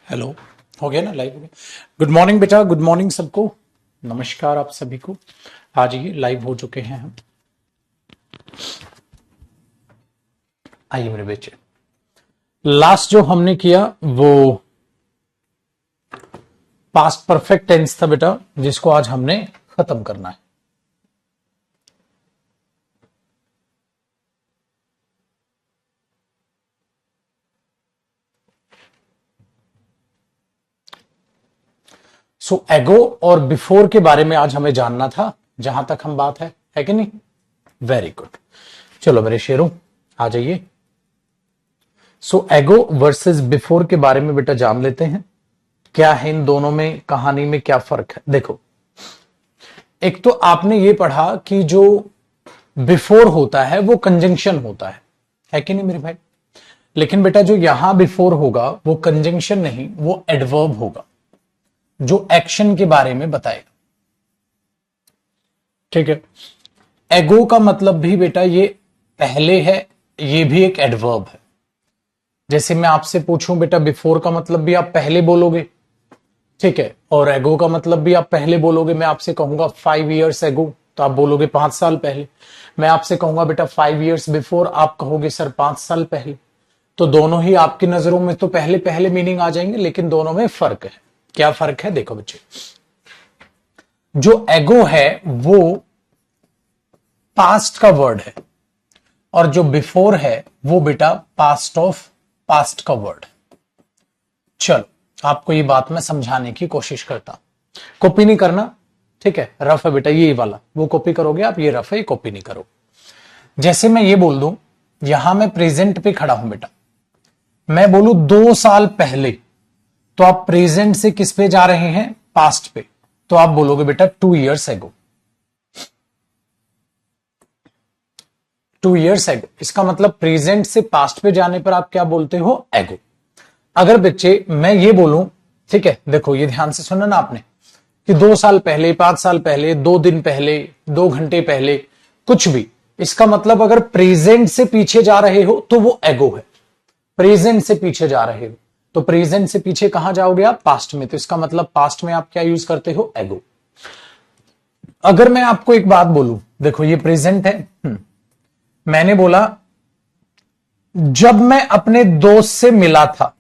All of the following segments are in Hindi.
हेलो। हो गया ना, लाइव हो गया। गुड मॉर्निंग बेटा, गुड मॉर्निंग सबको। नमस्कार आप सभी को। आ जाइए, लाइव हो चुके हैं हम। आइए मेरे बच्चे, लास्ट जो हमने किया वो पास्ट परफेक्ट टेंस था बेटा, जिसको आज हमने खत्म करना है। सो एगो और बिफोर के बारे में आज हमें जानना था, जहां तक हम बात है कि नहीं। Very good. चलो मेरे शेरों, आ जाइए। सो एगो वर्सेस बिफोर के बारे में बेटा जान लेते हैं। क्या है इन दोनों में, कहानी में क्या फर्क है। देखो, एक तो आपने ये पढ़ा कि जो बिफोर होता है वो कंजंक्शन होता है कि नहीं मेरे भाई। लेकिन बेटा जो यहां बिफोर होगा वो कंजंक्शन नहीं, वो एडवर्ब होगा जो एक्शन के बारे में बताएगा। ठीक है। एगो का मतलब भी बेटा ये पहले है, ये भी एक एडवर्ब है। जैसे मैं आपसे पूछूं बेटा, बिफोर का मतलब भी आप पहले बोलोगे, ठीक है, और एगो का मतलब भी आप पहले बोलोगे। मैं आपसे कहूंगा 5 years एगो, तो आप बोलोगे 5 साल पहले। मैं आपसे कहूंगा बेटा 5 years बिफोर, आप कहोगे सर 5 साल पहले। तो दोनों ही आपकी नजरों में तो पहले पहले मीनिंग आ जाएंगे, लेकिन दोनों में फर्क है। क्या फर्क है देखो बच्चे, जो एगो है वो पास्ट का वर्ड है, और जो बिफोर है वो बेटा पास्ट ऑफ पास्ट का वर्ड है। चलो आपको ये बात मैं समझाने की कोशिश करता। कॉपी नहीं करना, ठीक है। रफ है बेटा ये वाला, वो कॉपी करोगे आप, ये रफ है, ये कॉपी नहीं करो। जैसे मैं ये बोल दूं, यहां मैं प्रेजेंट पे खड़ा हूं बेटा, मैं बोलूं 2 साल पहले, तो आप प्रेजेंट से किस पे जा रहे हैं, पास्ट पे। तो आप बोलोगे बेटा 2 years एगो। 2 years एगो, इसका मतलब प्रेजेंट से पास्ट पे जाने पर आप क्या बोलते हो, एगो। अगर बच्चे मैं ये बोलूं, ठीक है, देखो ये ध्यान से सुना ना आपने, कि 2 साल पहले, 5 साल पहले, 2 दिन पहले, 2 घंटे पहले, कुछ भी, इसका मतलब अगर प्रेजेंट से पीछे जा रहे हो तो वो एगो है। प्रेजेंट से पीछे जा रहे हो तो प्रेजेंट से पीछे कहां जाओगे आप, पास्ट में, तो इसका मतलब पास्ट में आप क्या यूज करते हो, एगो। अगर मैं आपको एक बात बोलूं, देखो ये प्रेजेंट है, मैंने बोला जब मैं अपने दोस्त से मिला था,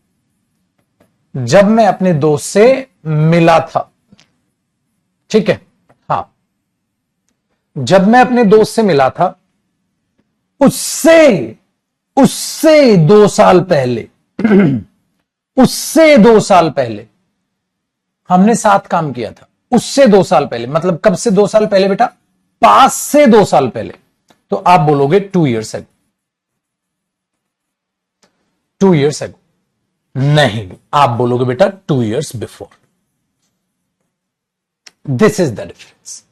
जब मैं अपने दोस्त से मिला था, ठीक है, हाँ, जब मैं अपने दोस्त से मिला था, उससे उससे 2 साल पहले उससे 2 साल पहले हमने साथ काम किया था। उससे 2 साल पहले मतलब कब से 2 साल पहले बेटा, पास से 2 साल पहले। तो आप बोलोगे 2 years एगो। 2 years एगो नहीं, आप बोलोगे बेटा 2 years before. This is the difference.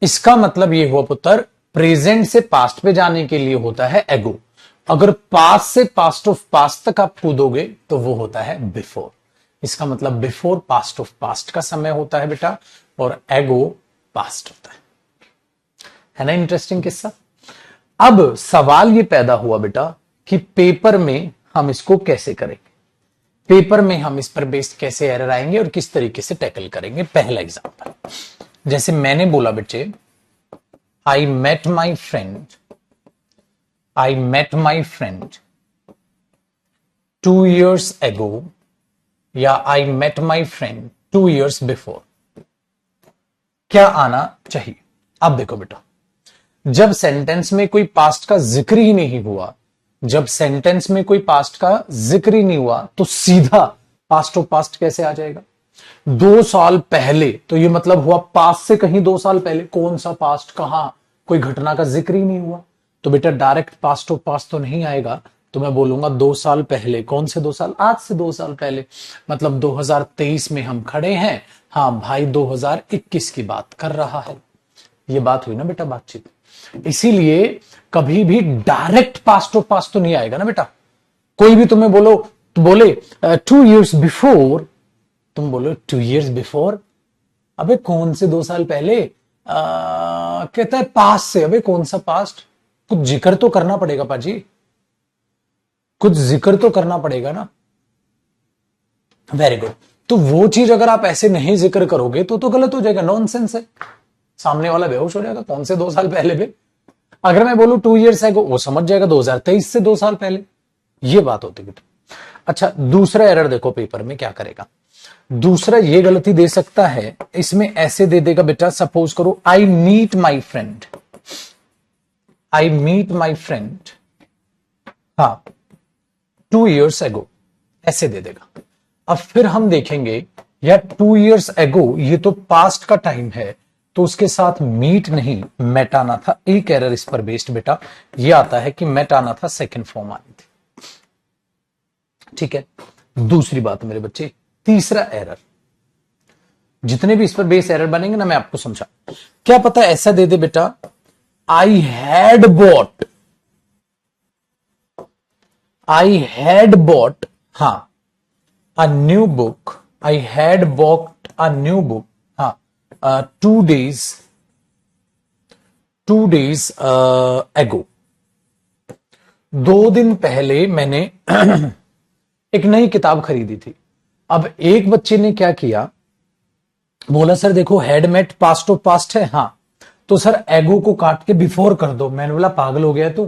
इसका मतलब यह हुआ पुत्र, प्रेजेंट से पास्ट पे जाने के लिए होता है एगो। अगर पास्ट से पास्ट ऑफ पास्ट तक आप कूदोगे तो वो होता है बिफोर। इसका मतलब बिफोर पास्ट ऑफ पास्ट का समय होता है बेटा, और एगो पास्ट होता है ना। इंटरेस्टिंग किस्सा। अब सवाल ये पैदा हुआ बेटा कि पेपर में हम इसको कैसे करेंगे, पेपर में हम इस पर बेस्ड कैसे एरर आएंगे और किस तरीके से टैकल करेंगे। पहला एग्जांपल, जैसे मैंने बोला बच्चे, I met my friend, I met my friend 2 years ago, या I met my friend 2 years before. क्या आना चाहिए। अब देखो बेटा, जब सेंटेंस में कोई पास्ट का जिक्र ही नहीं हुआ, जब सेंटेंस में कोई पास्ट का जिक्र ही नहीं हुआ, तो सीधा पास्ट ऑफ पास्ट कैसे आ जाएगा। 2 साल पहले, तो ये मतलब हुआ पास्ट से कहीं 2 साल पहले। कौन सा पास्ट, कहां, कोई घटना का जिक्र ही नहीं हुआ, तो बेटा डायरेक्ट पास्ट ऑफ पास्ट तो नहीं आएगा। तो मैं बोलूंगा 2 साल पहले। कौन से 2 साल, आज से 2 साल पहले, मतलब 2023 में हम खड़े हैं। हाँ भाई 2021 की बात कर रहा है। ये बात हुई ना बेटा, बातचीत। इसीलिए कभी भी डायरेक्ट पास्ट ऑफ पास्ट तो नहीं आएगा ना बेटा। कोई भी तुम्हें बोलो, तो बोले 2 years बिफोर, तुम बोलो 2 years बिफोर, अबे कौन से 2 साल पहले, कहता है पास्ट से। अबे कौन सा पास्ट, कुछ जिक्र तो करना पड़ेगा पाजी, कुछ जिक्र तो करना पड़ेगा ना। Very good. तो वो चीज अगर आप ऐसे नहीं जिक्र करोगे तो गलत हो जाएगा, नॉनसेंस है। सामने वाला बेहोश हो जाएगा, कौन से 2 साल पहले पे। अगर मैं बोलूं 2 years ago, वो समझ जाएगा 2023 से 2 साल पहले। ये बात होती बेटा। अच्छा, दूसरा एरर देखो पेपर में क्या करेगा। दूसरा ये गलती दे सकता है, इसमें ऐसे दे देगा बेटा, सपोज करो I meet my friend, I meet my friend, हाँ, 2 years ago, ऐसे दे देगा। अब फिर हम देखेंगे यार 2 years ago ये तो पास्ट का टाइम है, तो उसके साथ मीट नहीं मेट आना था। एक एरर इस पर बेस्ड बेटा ये आता है कि मेट आना था, सेकंड फॉर्म आनी थी। ठीक है, दूसरी बात मेरे बच्चे, तीसरा एरर, जितने भी इस पर बेस एरर बनेंगे ना मैं आपको समझा। क्या पता ऐसा दे दे बेटा, I had bought, I had bought, हाँ, a new book. I had bought a new book. हाँ, 2 days, 2 days ago. 2 दिन पहले मैंने एक नई किताब खरीदी थी। अब एक बच्चे ने क्या किया, बोला सर देखो had met past of past है, हाँ, तो सर एगो को काट के बिफोर कर दो। मैंने बोला पागल हो गया तू,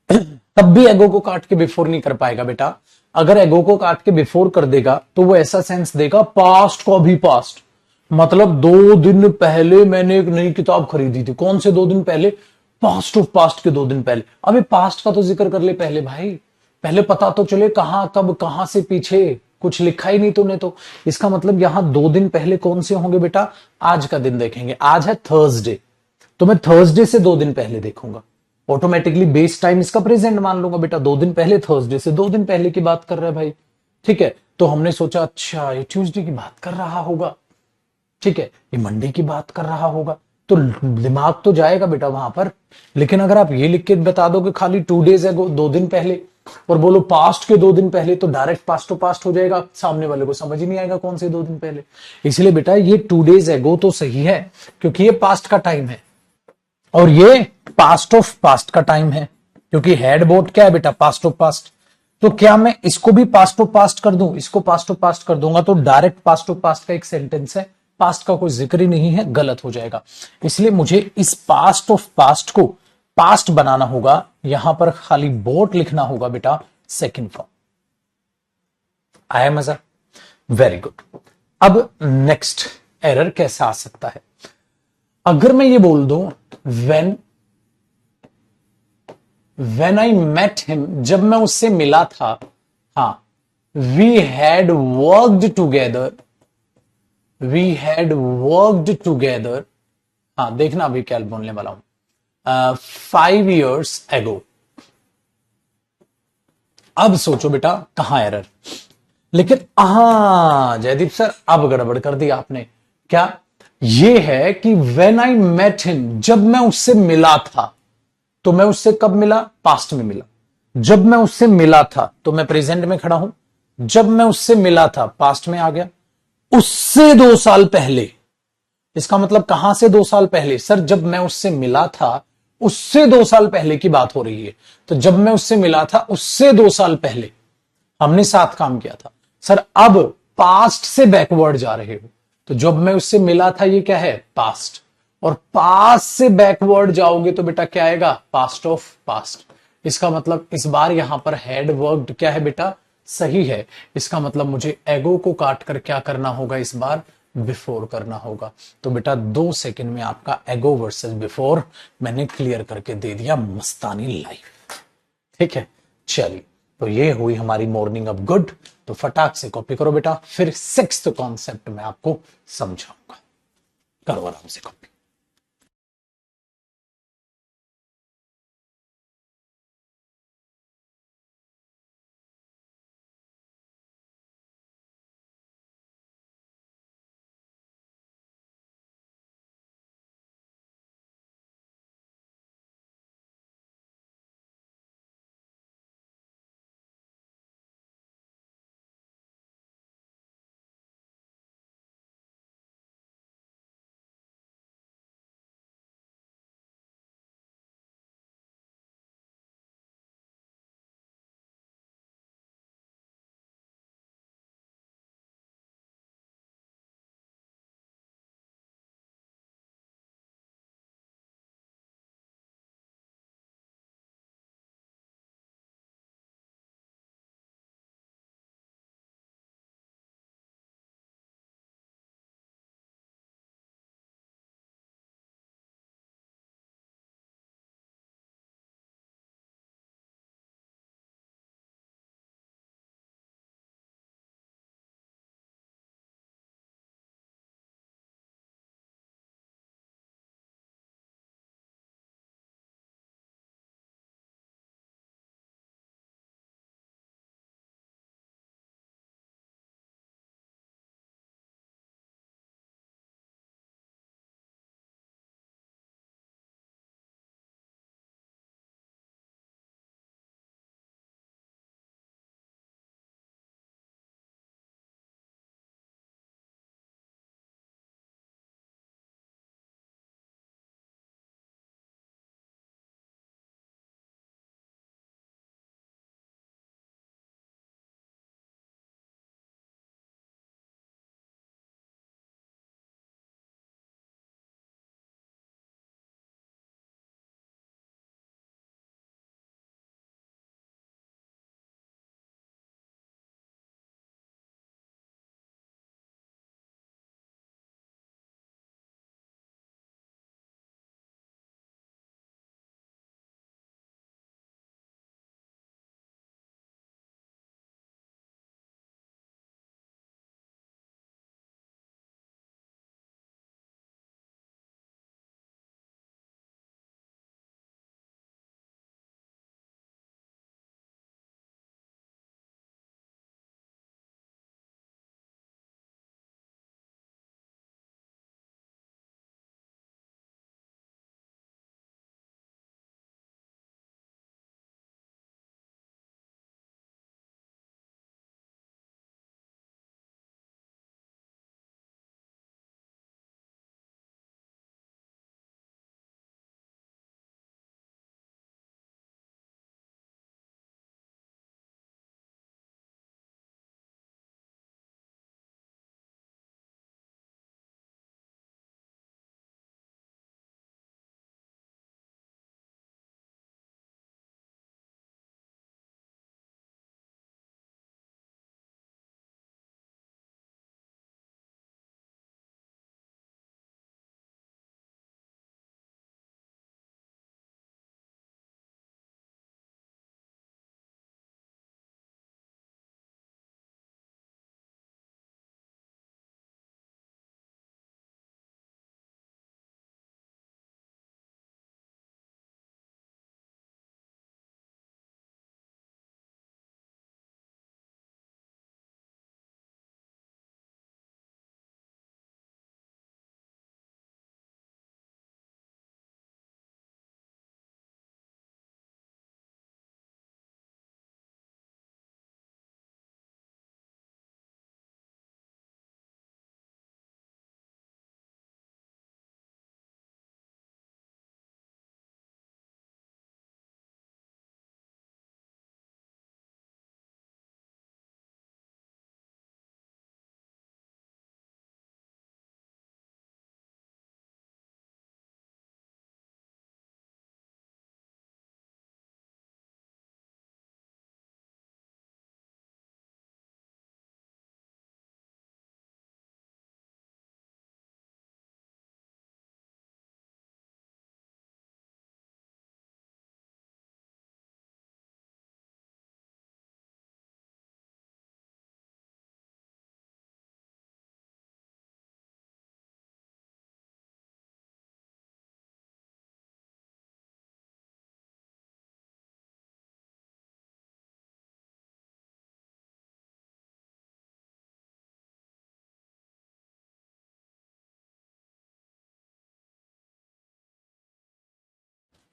तब भी एगो को काट के बिफोर नहीं कर पाएगा बेटा। अगर एगो को काट के बिफोर कर देगा तो वो ऐसा सेंस देगा पास्ट को भी पास्ट, मतलब 2 दिन पहले मैंने एक नई किताब खरीदी थी। कौन से 2 दिन पहले? पास्ट ऑफ पास्ट के 2 दिन पहले। अबे पास्ट का तो जिक्र कर ले पहले भाई, पहले पता तो चले कहां कब कहां से पीछे, कुछ लिखा ही नहीं तूने तो। इसका मतलब यहां 2 दिन पहले कौन से होंगे बेटा? आज का दिन देखेंगे, आज है थर्सडे, तो मैं थर्सडे से 2 दिन पहले देखूंगा। ऑटोमेटिकली बेस टाइम इसका प्रेजेंट मान लूंगा बेटा, 2 दिन पहले, थर्सडे से 2 दिन पहले की बात कर रहा है भाई। ठीक है, तो हमने सोचा अच्छा ये ट्यूसडे की बात कर रहा होगा, ठीक है, ये मंडे की बात कर रहा होगा, तो दिमाग तो जाएगा बेटा वहां पर। लेकिन अगर आप ये लिख के बता दो कि खाली 2 days ago, 2 दिन पहले, और बोलो पास्ट के 2 दिन पहले, तो डायरेक्ट पास्ट टू पास्ट हो जाएगा, सामने वाले को समझ ही नहीं आएगा कौन से 2 दिन पहले। इसलिए बेटा ये 2 days ago तो सही है, क्योंकि ये पास्ट का टाइम है, और ये पास्ट ऑफ पास्ट का टाइम है, क्योंकि हेड बोट क्या है बेटा? Past of past. तो क्या मैं इसको भी पास्ट ऑफ पास्ट कर दूं? इसको पास्ट ऑफ पास्ट कर दूंगा तो डायरेक्ट पास्ट ऑफ पास्ट का एक सेंटेंस है, पास्ट का कोई जिक्र ही नहीं है, गलत हो जाएगा। इसलिए मुझे इस पास्ट ऑफ पास्ट को पास्ट बनाना होगा, यहां पर खाली बोट लिखना होगा बेटा, सेकंड फॉर्म। आया मजा? Very good. अब नेक्स्ट एरर कैसा आ सकता है? अगर मैं ये बोल दूं वेन आई मेट हिम, जब मैं उससे मिला था, हाँ, we had worked together, we had worked together, हाँ, देखना अभी क्या बोलने वाला हूं, 5 years ago। अब सोचो बेटा कहां एरर? लेकिन हाँ जयदीप सर अब गड़बड़ कर दी आपने। क्या? ये है कि वेन आई मेट हिम, जब मैं उससे मिला था, तो मैं उससे कब मिला? पास्ट में मिला। जब मैं उससे मिला था तो मैं प्रेजेंट में खड़ा हूं, जब मैं उससे मिला था पास्ट में आ गया। उससे 2 साल पहले, इसका मतलब कहां से 2 साल पहले? सर जब मैं उससे मिला था उससे 2 साल पहले की बात हो रही है, तो जब मैं उससे मिला था उससे 2 साल पहले हमने साथ काम किया था। सर अब पास्ट से बैकवर्ड जा रहे हो, तो जब मैं उससे मिला था ये क्या है? पास्ट। और पास्ट से बैकवर्ड जाओगे तो बेटा क्या आएगा? Past of past. इसका मतलब इस बार यहां पर हैड वर्कड क्या है बेटा? सही है। इसका मतलब मुझे एगो को काट कर क्या करना होगा इस बार? बिफोर करना होगा। तो बेटा 2 सेकंड में आपका एगो वर्सेस बिफोर मैंने क्लियर करके दे दिया, मस्तानी लाइफ। ठीक है, चलिए, तो ये हुई हमारी मॉर्निंग ऑफ गुड। तो फटाक से कॉपी करो बेटा, फिर 6th कॉन्सेप्ट में आपको समझाऊंगा। करो आराम से कॉपी।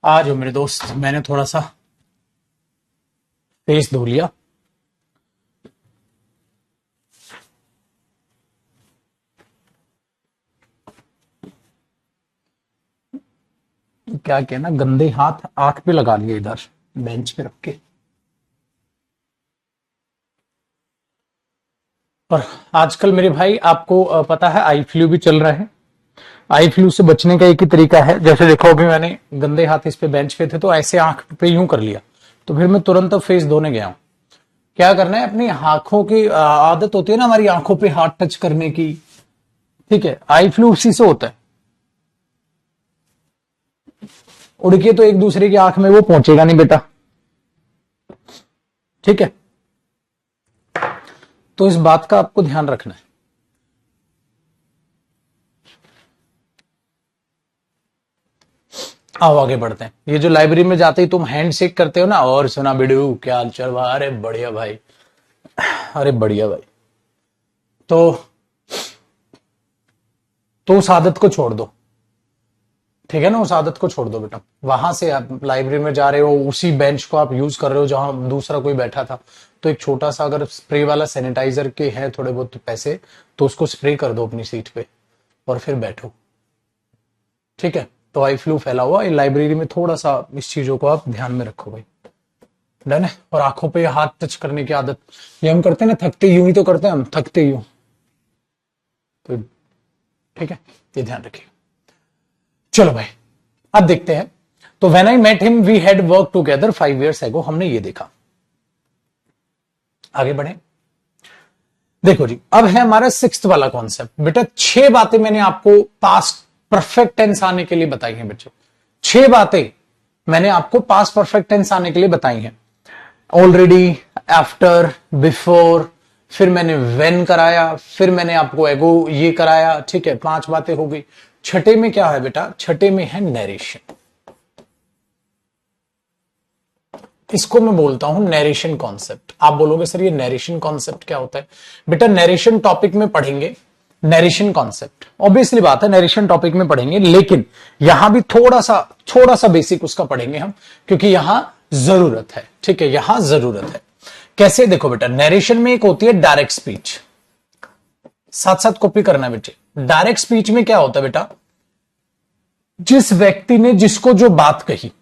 आज हो मेरे दोस्त, मैंने थोड़ा सा फेस धो लिया। क्या कहना, गंदे हाथ आंख पे लगा लिए इधर बेंच पे रख के। और आजकल मेरे भाई आपको पता है आई फ्लू भी चल रहा है। आई फ्लू से बचने का एक ही तरीका है, जैसे देखो अभी मैंने गंदे हाथ इस पे बेंच पे थे तो ऐसे आंख पे यूं कर लिया, तो फिर मैं तुरंत फेस धोने गया हूं। क्या करना है, अपनी आंखों की आदत होती है ना हमारी आंखों पे हाथ टच करने की, ठीक है, आई फ्लू उसी से होता है। उड़ के तो एक दूसरे की आंख में वो पहुंचेगा नहीं बेटा, ठीक है। तो इस बात का आपको ध्यान रखना है। आओ आगे बढ़ते हैं। ये जो लाइब्रेरी में जाते ही तुम हैंड शेक करते हो ना, और सुना बिडू क्या हाल चाल, अरे बढ़िया भाई, अरे बढ़िया भाई। तो उस आदत को छोड़ दो, ठीक है ना, उस आदत को छोड़ दो बेटा। वहां से आप लाइब्रेरी में जा रहे हो, उसी बेंच को आप यूज कर रहे हो जहां दूसरा कोई बैठा था, तो एक छोटा सा अगर स्प्रे वाला सैनिटाइजर के है थोड़े बहुत पैसे, तो उसको स्प्रे कर दो अपनी सीट पे और फिर बैठो, ठीक है। तो आई फ्लू फैला हुआ लाइब्रेरी में, थोड़ा सा इस चीजों को आप ध्यान में रखो भाई, डन है। और आंखों पे हाथ टच करने की आदत, ये हम करते हैं ना, थकते यूं ही तो करते हैं हम, थकते यूं, तो ठीक है, ये ध्यान रखिए। चलो भाई अब देखते हैं। तो when I met him we had work together 5 years एगो, हमने ये देखा। आगे बढ़े, देखो जी, अब है हमारा 6th वाला कॉन्सेप्ट। बेटा 6 बातें मैंने आपको पास्ट परफेक्ट टेंस आने के लिए बताई हैं बच्चे, 6 बातें मैंने आपको पास्ट परफेक्ट टेंस आने के लिए बताई हैं। ऑलरेडी, आफ्टर, बिफोर, फिर मैंने वेन कराया, फिर मैंने आपको एगो ये कराया, ठीक है, 5 बातें हो गई। छठे में क्या है बेटा, छठे में है नरेशन। इसको मैं बोलता हूं नरेशन कॉन्सेप्ट। आप बोलोगे सर ये नरेशन कॉन्सेप्ट क्या होता है? बेटा नरेशन टॉपिक में पढ़ेंगे, नरेशन कॉन्सेप्ट ऑब्वियसली बात है नरेशन टॉपिक में पढ़ेंगे, लेकिन यहां भी थोड़ा सा बेसिक उसका पढ़ेंगे हम, क्योंकि यहां जरूरत है, ठीक है, यहां जरूरत है। कैसे, देखो बेटा, नरेशन में एक होती है डायरेक्ट स्पीच, साथ साथ कॉपी करना बेटे। डायरेक्ट स्पीच में क्या होता है बेटा, जिस व्यक्ति ने जिसको जो बात कही,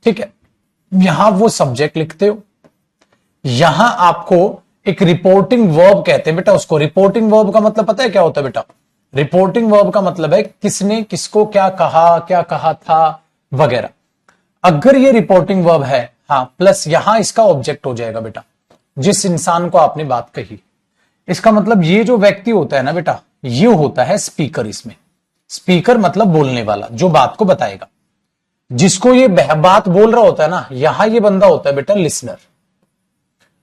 ठीक है, यहां वो सब्जेक्ट लिखते हो, यहां आपको एक रिपोर्टिंग वर्ब कहते हैं बेटा उसको। रिपोर्टिंग वर्ब का मतलब पता है क्या होता है बेटा? रिपोर्टिंग वर्ब का मतलब है किसने किसको क्या कहा था वगैरह। अगर ये रिपोर्टिंग वर्ब है, हाँ, प्लस यहां इसका ऑब्जेक्ट हो जाएगा बेटा, जिस इंसान को आपने बात कही। इसका मतलब ये जो व्यक्ति होता है ना बेटा, ये होता है स्पीकर। इसमें स्पीकर मतलब बोलने वाला, जो बात को बताएगा। जिसको ये बात बोल रहा होता है ना, यहां ये बंदा होता है बेटा लिसनर।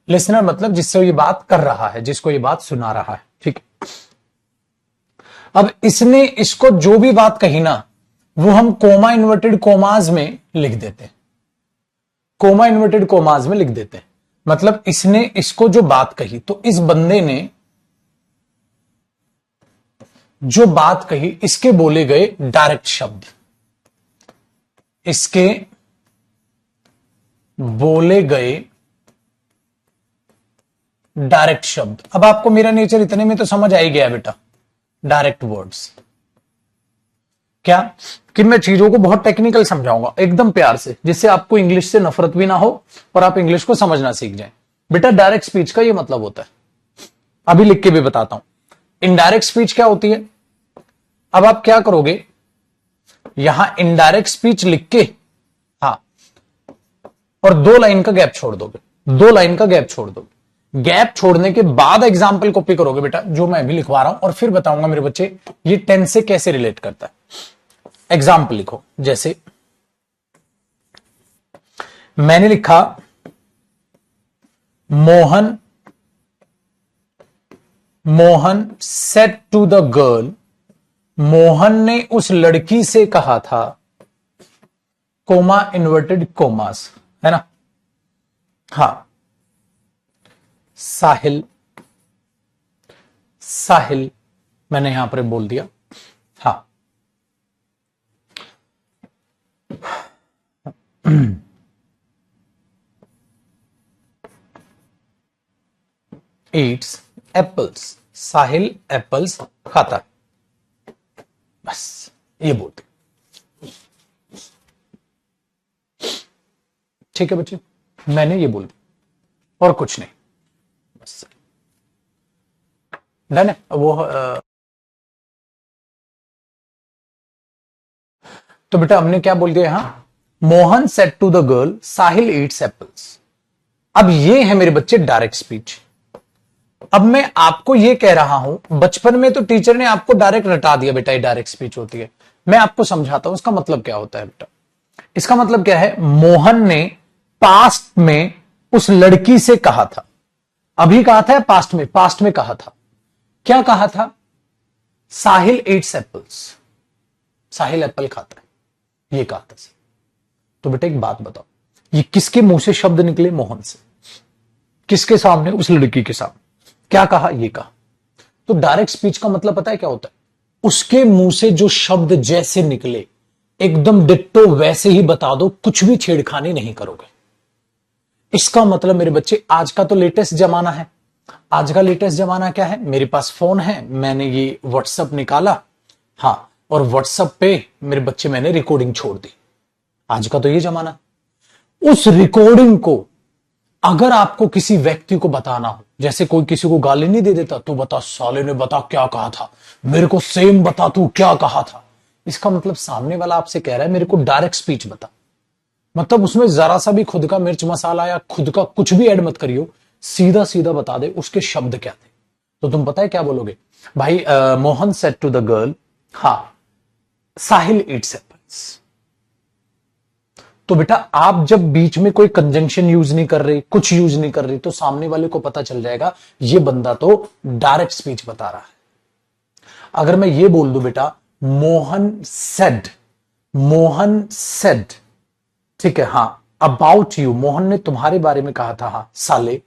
लिसनर मतलब जिससे ये बात कर रहा है, जिसको ये बात सुना रहा है, ठीक है। अब इसने इसको जो भी बात कही ना, वो हम कोमा इन्वर्टेड कोमाज में लिख देते हैं, कोमा इन्वर्टेड कोमाज में लिख देते हैं। मतलब इसने इसको जो बात कही, तो इस बंदे ने जो बात कही, इसके बोले गए डायरेक्ट शब्द, इसके बोले गए डायरेक्ट शब्द। अब आपको मेरा नेचर इतने में तो समझ आ ही गया बेटा, डायरेक्ट वर्ड्स क्या, कि मैं चीजों को बहुत टेक्निकल समझाऊंगा एकदम प्यार से, जिससे आपको इंग्लिश से नफरत भी ना हो और आप इंग्लिश को समझना सीख जाएं। बेटा डायरेक्ट स्पीच का ये मतलब होता है, अभी लिख के भी बताता हूं। इनडायरेक्ट स्पीच क्या होती है? अब आप क्या करोगे, यहां इनडायरेक्ट स्पीच लिख के, हाँ, और 2 लाइन का गैप छोड़ दोगे, 2 लाइन का गैप छोड़ दोगे। गैप छोड़ने के बाद एग्जाम्पल कॉपी करोगे बेटा, जो मैं अभी लिखवा रहा हूं, और फिर बताऊंगा मेरे बच्चे ये टेंस से कैसे रिलेट करता है। एग्जाम्पल लिखो, जैसे मैंने लिखा Mohan said to the girl, Mohan ने उस लड़की से कहा था, कोमा इन्वर्टेड कोमास, है ना, हाँ, साहिल, साहिल मैंने यहां पर बोल दिया, हाँ, ईट्स एप्पल्स, साहिल एप्पल्स खाता है। बस ये बोलते, ठीक है बच्चे, मैंने ये बोल दिया और कुछ नहीं, बस डन है वो। तो बेटा हमने क्या बोल दिया यहां, Mohan said to the girl Sahil eats apples. अब ये है मेरे बच्चे डायरेक्ट स्पीच। अब मैं आपको ये कह रहा हूं, बचपन में तो टीचर ने आपको डायरेक्ट रटा दिया बेटा ये डायरेक्ट स्पीच होती है। मैं आपको समझाता हूं इसका मतलब क्या होता है बेटा। इसका मतलब क्या है, मोहन ने पास्ट में उस लड़की से कहा था, अभी कहा था पास्ट में, पास्ट में कहा था, क्या कहा था, साहिल ईट्स एप्पल्स, साहिल एप्पल खाता है, ये कहा था। तो बेटा एक बात बताओ, ये किसके मुंह से शब्द निकले, मोहन से, किसके सामने, उस लड़की के सामने, क्या कहा, ये कहा। तो डायरेक्ट स्पीच का मतलब पता है क्या होता है, उसके मुंह से जो शब्द जैसे निकले एकदम डिट्टो वैसे ही बता दो, कुछ भी छेड़खानी नहीं करोगे। इसका मतलब मेरे बच्चे आज का तो लेटेस्ट जमाना है। आज का लेटेस्ट जमाना क्या है, मेरे पास फोन है, मैंने ये व्हाट्सएप निकाला, हां, और व्हाट्सएप पे मेरे बच्चे मैंने रिकॉर्डिंग छोड़ दी। आज का तो ये जमाना। उस रिकॉर्डिंग को अगर आपको किसी व्यक्ति को बताना हो, जैसे कोई किसी को गाली नहीं दे देता, तो बता साले ने बता क्या कहा था, मेरे को सेम बता तू क्या कहा था। इसका मतलब सामने वाला आपसे कह रहा है मेरे को डायरेक्ट स्पीच बता, मतलब उसमें जरा सा भी खुद का मिर्च मसाला या खुद का कुछ भी ऐड मत करियो, सीधा सीधा बता दे उसके शब्द क्या थे। तो तुम पता है क्या बोलोगे, भाई Mohan said to the girl, हा साहिल ईट्स एप्पल्स। तो बेटा आप जब बीच में कोई कंजंक्शन यूज नहीं कर रही, कुछ यूज नहीं कर रही, तो सामने वाले को पता चल जाएगा ये बंदा तो डायरेक्ट स्पीच बता रहा है। अगर मैं ये बोल दूं बेटा मोहन सेड, मोहन सेड, ठीक है, हां अबाउट यू, मोहन ने तुम्हारे बारे में कहा था, हां साले,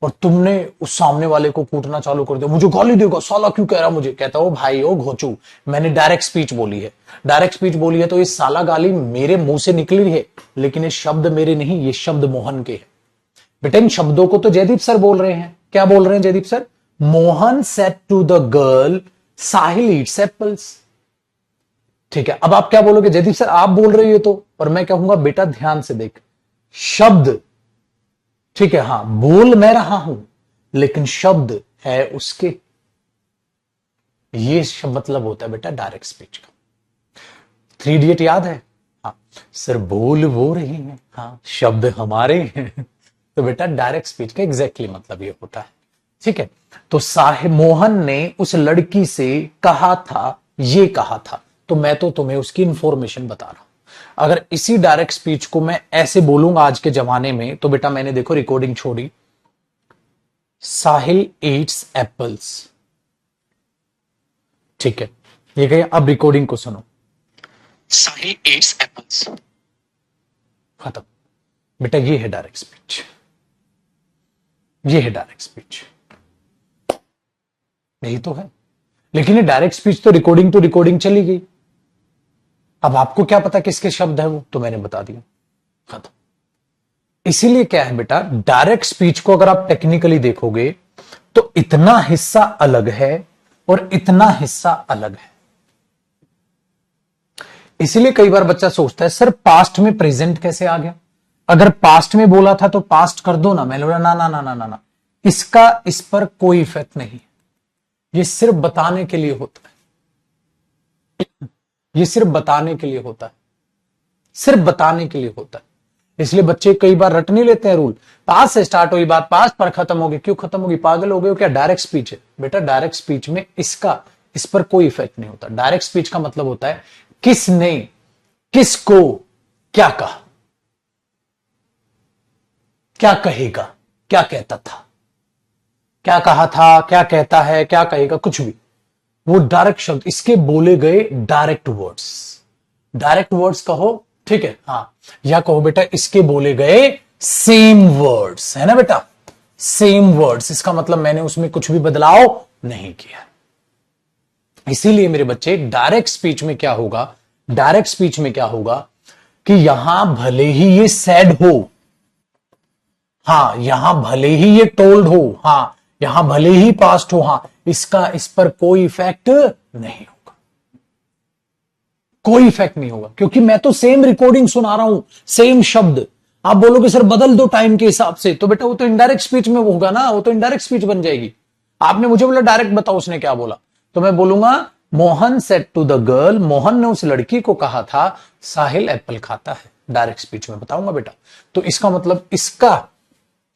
और तुमने उस सामने वाले को कूटना चालू कर दिया, मुझे गाली देगा, साला क्यों कह रहा मुझे, कहता हो भाई ओ घोचू, मैंने डायरेक्ट स्पीच बोली है, डायरेक्ट स्पीच बोली है, तो ये साला गाली मेरे मुंह से निकली है, लेकिन ये शब्द मेरे नहीं, ये शब्द मोहन के हैं। बेटा इन शब्दों को तो जयदीप सर बोल रहे हैं, क्या बोल रहे हैं Jaideep sir, Mohan said to the girl Sahil eats apples. ठीक है, अब आप क्या बोलोगे, जयदीप सर आप बोल रहे हो तो, और मैं कहूंगा बेटा ध्यान से देख, शब्द, ठीक है, हां बोल मैं रहा हूं, लेकिन शब्द है उसके, ये मतलब होता है बेटा डायरेक्ट स्पीच का। 3 इडियट याद है, हाँ सर बोल वो रही है, हाँ शब्द हमारे हैं। तो बेटा डायरेक्ट स्पीच का एग्जैक्टली मतलब ये होता है। ठीक है, तो साहिब मोहन ने उस लड़की से कहा था, ये कहा था, तो मैं तो तुम्हें उसकी इंफॉर्मेशन बता रहा हूं। अगर इसी डायरेक्ट स्पीच को मैं ऐसे बोलूंगा आज के जमाने में, तो बेटा मैंने देखो रिकॉर्डिंग छोड़ी, साहिल ईट्स एप्पल्स, ठीक है, ये कहिए, अब रिकॉर्डिंग को सुनो, साहिल ईट्स एप्पल्स, खत्म। बेटा ये है डायरेक्ट स्पीच, ये है डायरेक्ट स्पीच, यही तो है। लेकिन ये डायरेक्ट स्पीच तो रिकॉर्डिंग चली गई, अब आपको क्या पता किसके शब्द है वो, तो मैंने बता दिया, खत्म। इसीलिए क्या है बेटा, डायरेक्ट स्पीच को अगर आप टेक्निकली देखोगे तो इतना हिस्सा अलग है और इतना हिस्सा अलग है। इसीलिए कई बार बच्चा सोचता है सर पास्ट में प्रेजेंट कैसे आ गया, अगर पास्ट में बोला था तो पास्ट कर दो ना। मैंने बोला ना ना ना ना ना ना, इसका इस पर कोई इफेक्ट नहीं, ये सिर्फ बताने के लिए होता है, ये सिर्फ बताने के लिए होता है, सिर्फ बताने के लिए होता है। इसलिए बच्चे कई बार रट नहीं लेते हैं रूल, पास्ट से स्टार्ट हुई बात पास्ट पर खत्म होगी, क्यों खत्म होगी, पागल हो गए हो क्या, डायरेक्ट स्पीच है। बेटा डायरेक्ट स्पीच में इसका इस पर कोई इफेक्ट नहीं होता। डायरेक्ट स्पीच का मतलब होता है किसने किसको क्या कहा, क्या कहेगा, क्या कहता था, क्या कहा था, क्या कहता है, क्या कहेगा, कुछ भी, वो डायरेक्ट शब्द, इसके बोले गए डायरेक्ट वर्ड्स, डायरेक्ट वर्ड्स कहो, ठीक है, हां, या कहो बेटा इसके बोले गए सेम वर्ड्स, है ना बेटा, सेम वर्ड्स, इसका मतलब मैंने उसमें कुछ भी बदलाव नहीं किया। इसीलिए मेरे बच्चे डायरेक्ट स्पीच में क्या होगा, डायरेक्ट स्पीच में क्या होगा, कि यहां भले ही ये सैड हो, हाँ, यहां भले ही ये टोल्ड हो, हाँ, यहां भले ही पास्ट हो, हाँ, इसका इस पर कोई इफेक्ट नहीं होगा, कोई इफेक्ट नहीं होगा, क्योंकि मैं तो सेम रिकॉर्डिंग सुना रहा हूं, सेम शब्द। आप बोलोगे सर बदल दो टाइम के हिसाब से, तो बेटा वो तो इनडायरेक्ट स्पीच में होगा ना, वो तो इनडायरेक्ट स्पीच बन जाएगी। आपने मुझे बोला डायरेक्ट बताओ उसने क्या बोला, तो मैं बोलूंगा Mohan said to the girl, Mohan ने उस लड़की को कहा था साहिल एप्पल खाता है, डायरेक्ट स्पीच में बताऊंगा बेटा। तो इसका मतलब इसका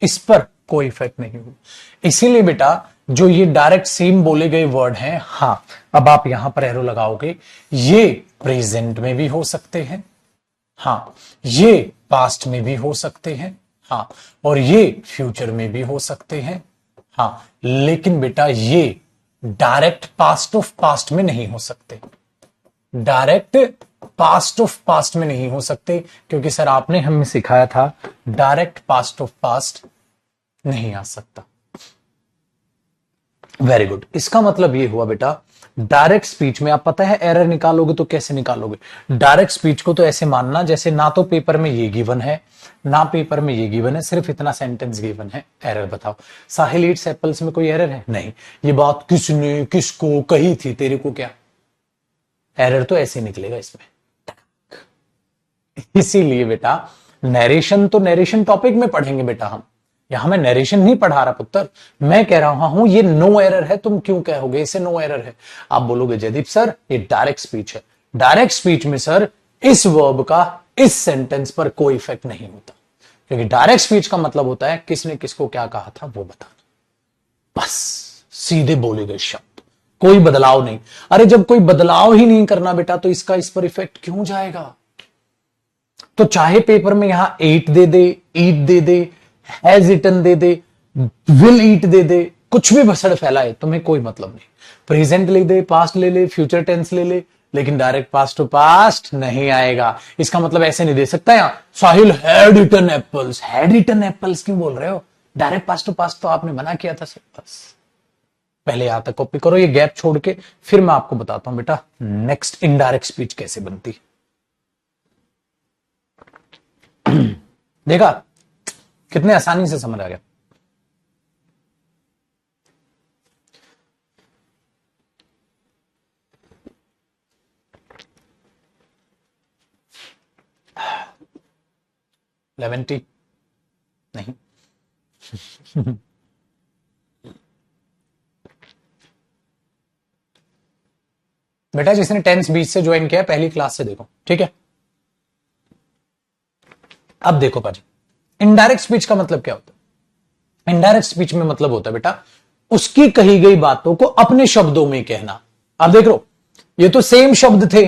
इस पर कोई इफेक्ट नहीं होगा। इसीलिए बेटा जो ये डायरेक्ट सेम बोले गए वर्ड हैं, हाँ, अब आप यहां पर एरो लगाओगे, ये प्रेजेंट में भी हो सकते हैं, हाँ, ये पास्ट में भी हो सकते हैं, हाँ, और ये फ्यूचर में भी हो सकते हैं, हाँ, लेकिन बेटा ये डायरेक्ट पास्ट ऑफ पास्ट में नहीं हो सकते, डायरेक्ट पास्ट ऑफ पास्ट में नहीं हो सकते, क्योंकि सर आपने हमें सिखाया था डायरेक्ट पास्ट ऑफ पास्ट नहीं आ सकता। वेरी गुड, इसका मतलब ये हुआ बेटा डायरेक्ट स्पीच में आप पता है एरर निकालोगे तो कैसे निकालोगे। डायरेक्ट स्पीच को तो ऐसे मानना जैसे ना तो पेपर में ये गिवन है ना पेपर में ये गिवन है, सिर्फ इतना सेंटेंस गिवन है, एरर बताओ। साहिल ईट्स एप्पल्स में कोई एरर है? नहीं। ये बात किसने किसको कही थी, तेरे को क्या? एरर तो ऐसे निकलेगा इसमें। इसीलिए बेटा नरेशन तो नरेशन टॉपिक में पढ़ेंगे बेटा हम, यहां मैं नरेशन नहीं पढ़ा रहा पुत्र, मैं कह रहा हूं ये नो एरर है। तुम क्यों कहोगे इसे नो एरर है? आप बोलोगे जयदीप सर ये डायरेक्ट स्पीच है। डायरेक्ट स्पीच में सर इस वर्ब का इस सेंटेंस पर कोई इफेक्ट नहीं होता, क्योंकि डायरेक्ट स्पीच का मतलब होता है किसने किसको क्या कहा था वो बताना, बस सीधे बोले गए शब्द, कोई बदलाव नहीं। अरे जब कोई बदलाव ही नहीं करना बेटा तो इसका इस पर इफेक्ट क्यों जाएगा? तो चाहे पेपर में यहां एट दे दे, ईट दे दे, हैज इटन दे दे, विल ईट दे दे, कुछ भी भसड़ फैलाए, तुम्हें कोई मतलब नहीं। प्रेजेंट ले दे, पास्ट ले ले, फ्यूचर टेंस ले ले, लेकिन डायरेक्ट पास्ट टू पास्ट नहीं आएगा। इसका मतलब ऐसे नहीं दे सकता यहां Sahil had eaten apples. Had eaten apples क्यों बोल रहे हो? डायरेक्ट पास्ट टू पास्ट तो आपने मना किया था सर। बस पहले यहां तक कॉपी करो, ये गैप छोड़ के, फिर मैं आपको बताता हूं बेटा नेक्स्ट इनडायरेक्ट स्पीच कैसे बनती। देखा कितने आसानी से समझ आ गया। लेमन टी नहीं। बेटा जिसने टेंस बीच से ज्वाइन किया पहली क्लास से देखो, ठीक है। अब देखो पाजी, इनडायरेक्ट स्पीच का मतलब क्या होता है? इनडायरेक्ट स्पीच में मतलब होता है बेटा उसकी कही गई बातों को अपने शब्दों में कहना। अब देख लो ये तो सेम शब्द थे,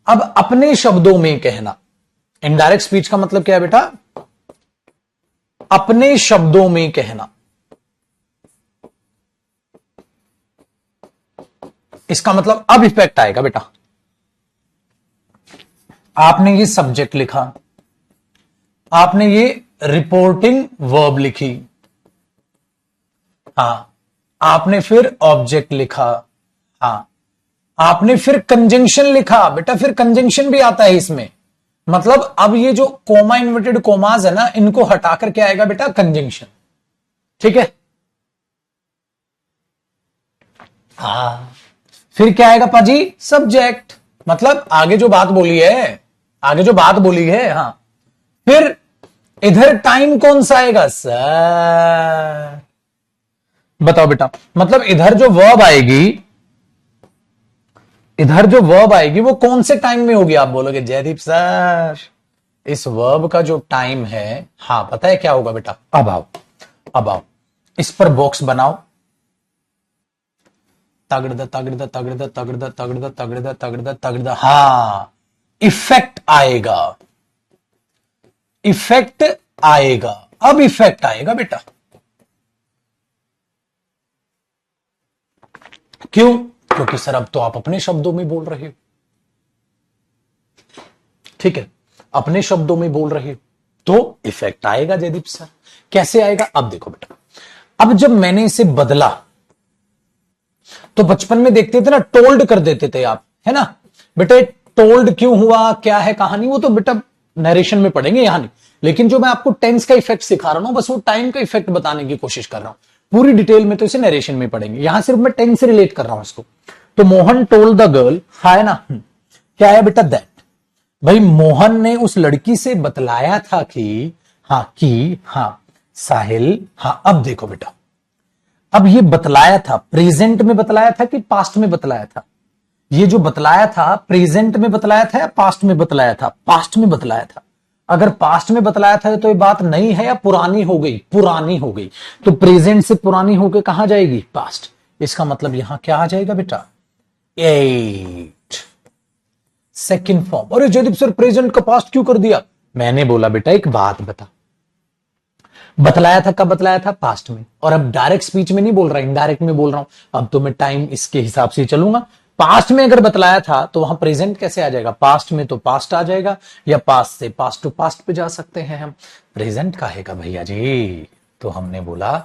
अब अपने शब्दों में कहना। इनडायरेक्ट स्पीच का मतलब क्या है बेटा? अपने शब्दों में कहना। इसका मतलब अब इफेक्ट आएगा बेटा। आपने ये सब्जेक्ट लिखा, आपने ये रिपोर्टिंग वर्ब लिखी, हां, आपने फिर ऑब्जेक्ट लिखा, हां, आपने फिर कंजंक्शन लिखा बेटा, फिर कंजंक्शन भी आता है इसमें। मतलब अब ये जो कोमा इन्वर्टेड कोमाज है ना, इनको हटाकर क्या आएगा बेटा? कंजंक्शन, ठीक है। हाँ, फिर क्या आएगा पाजी? सब्जेक्ट। मतलब आगे जो बात बोली है, आगे जो बात बोली है, हां, फिर इधर टाइम कौन सा आएगा? सर बताओ बेटा, मतलब इधर जो वर्ब आएगी, इधर जो वर्ब आएगी वो कौन से टाइम में होगी? आप बोलोगे जयदीप सर इस वर्ब का जो टाइम है, हां पता है क्या होगा बेटा? अब आओ, अब आओ, इस पर बॉक्स बनाओ। तगड़ तगड़ तगड़ तगड़ तगड़ तगड़ तगड़ तगड़, हां, इफेक्ट आएगा, इफेक्ट आएगा। अब इफेक्ट आएगा बेटा। क्यों? क्योंकि सर अब तो आप अपने शब्दों में बोल रहे हो, ठीक है, अपने शब्दों में बोल रहे हो तो इफेक्ट आएगा जयदीप सर। कैसे आएगा? अब देखो बेटा, अब जब मैंने इसे बदला तो बचपन में देखते थे ना, टोल्ड कर देते थे आप, है ना बेटे? टोल्ड क्यों हुआ, क्या है कहानी, वो तो बेटा नरेशन में पढ़ेंगे, यहां नहीं। लेकिन जो मैं आपको टेंस का इफेक्ट सिखा रहा हूं, बस वो टाइम का इफेक्ट बताने की कोशिश कर रहा हूं। पूरी डिटेल में तो इसे नरेशन में पढ़ेंगे, यहां सिर्फ मैं टेंस से रिलेट कर रहा हूं इसको। तो मोहन टोल्ड द गर्ल, है ना, क्या है बेटा, दैट। भाई मोहन ने उस लड़की से बतलाया था कि हाँ साहिल, हाँ अब देखो बेटा, अब ये बतलाया था, प्रेजेंट में बतलाया था कि पास्ट में बतलाया था? ये जो बतलाया था प्रेजेंट में बतलाया था या पास्ट में बतलाया था? पास्ट में बतलाया था। अगर पास्ट में बतलाया था तो ये बात नई है या पुरानी हो गई? पुरानी हो गई। तो प्रेजेंट से पुरानी होकर कहां जाएगी? पास्ट। इसका मतलब यहां क्या आ जाएगा बेटा? 8 सेकेंड फॉर्म। अरे जयदीप सर प्रेजेंट का पास्ट क्यों कर दिया? मैंने बोला बेटा एक बात बता, बतलाया था, कब बतलाया था? पास्ट में। और अब डायरेक्ट स्पीच में नहीं बोल रहा, इनडायरेक्ट में बोल रहा हूं। अब तो मैं टाइम इसके हिसाब से चलूंगा। पास्ट में अगर बतलाया था तो वहां प्रेजेंट कैसे आ जाएगा? पास्ट में तो पास्ट आ जाएगा, या पास्ट से पास्ट टू पास्ट पे जा सकते हैं हम। प्रेजेंट काहेगा भैया जी? तो हमने बोला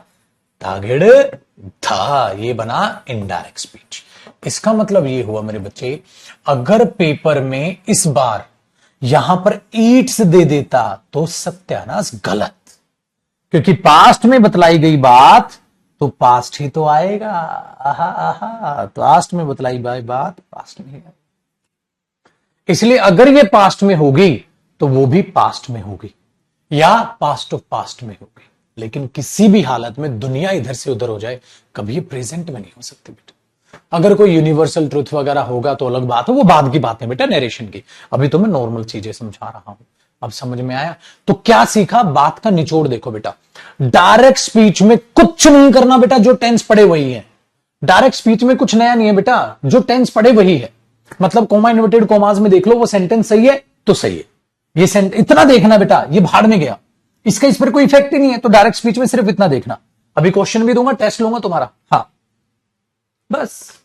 तागिड़ था, ये बना इनडायरेक्ट स्पीच। इसका मतलब ये हुआ मेरे बच्चे, अगर पेपर में इस बार यहां पर ईट्स दे देता तो सत्यानाश गलत, क्योंकि पास्ट में बतलाई गई बात तो पास्ट ही तो आएगा। आहा आहा, पास्ट में बतलाई गई बात पास्ट में ही आएगा। इसलिए अगर ये पास्ट में होगी तो वो भी पास्ट में होगी या पास्ट ऑफ पास्ट में होगी। लेकिन किसी भी हालत में दुनिया इधर से उधर हो जाए, कभी ये प्रेजेंट में नहीं हो सकती बेटा। अगर कोई यूनिवर्सल ट्रुथ वगैरह होगा तो अलग बात है, वो बाद की बात है बेटा नरेशन की। अभी तो मैं नॉर्मल चीजें समझा रहा हूं। अब समझ में आया? तो क्या सीखा? बात का निचोड़ देखो बेटा। डायरेक्ट स्पीच में कुछ नहीं करना बेटा, जो टेंस पड़े वही है। डायरेक्ट स्पीच में कुछ नया नहीं है बेटा, जो टेंस पड़े वही है। मतलब कोमा इन्वर्टेड कोमास में देख लो, वो सेंटेंस सही है तो सही है। ये सेंटेंस इतना देखना बेटा, ये भाड़ में गया, इसका इस पर कोई इफेक्ट ही नहीं है। तो डायरेक्ट स्पीच में सिर्फ इतना देखना। अभी क्वेश्चन भी दूंगा, टेस्ट लूंगा तुम्हारा, हाँ बस।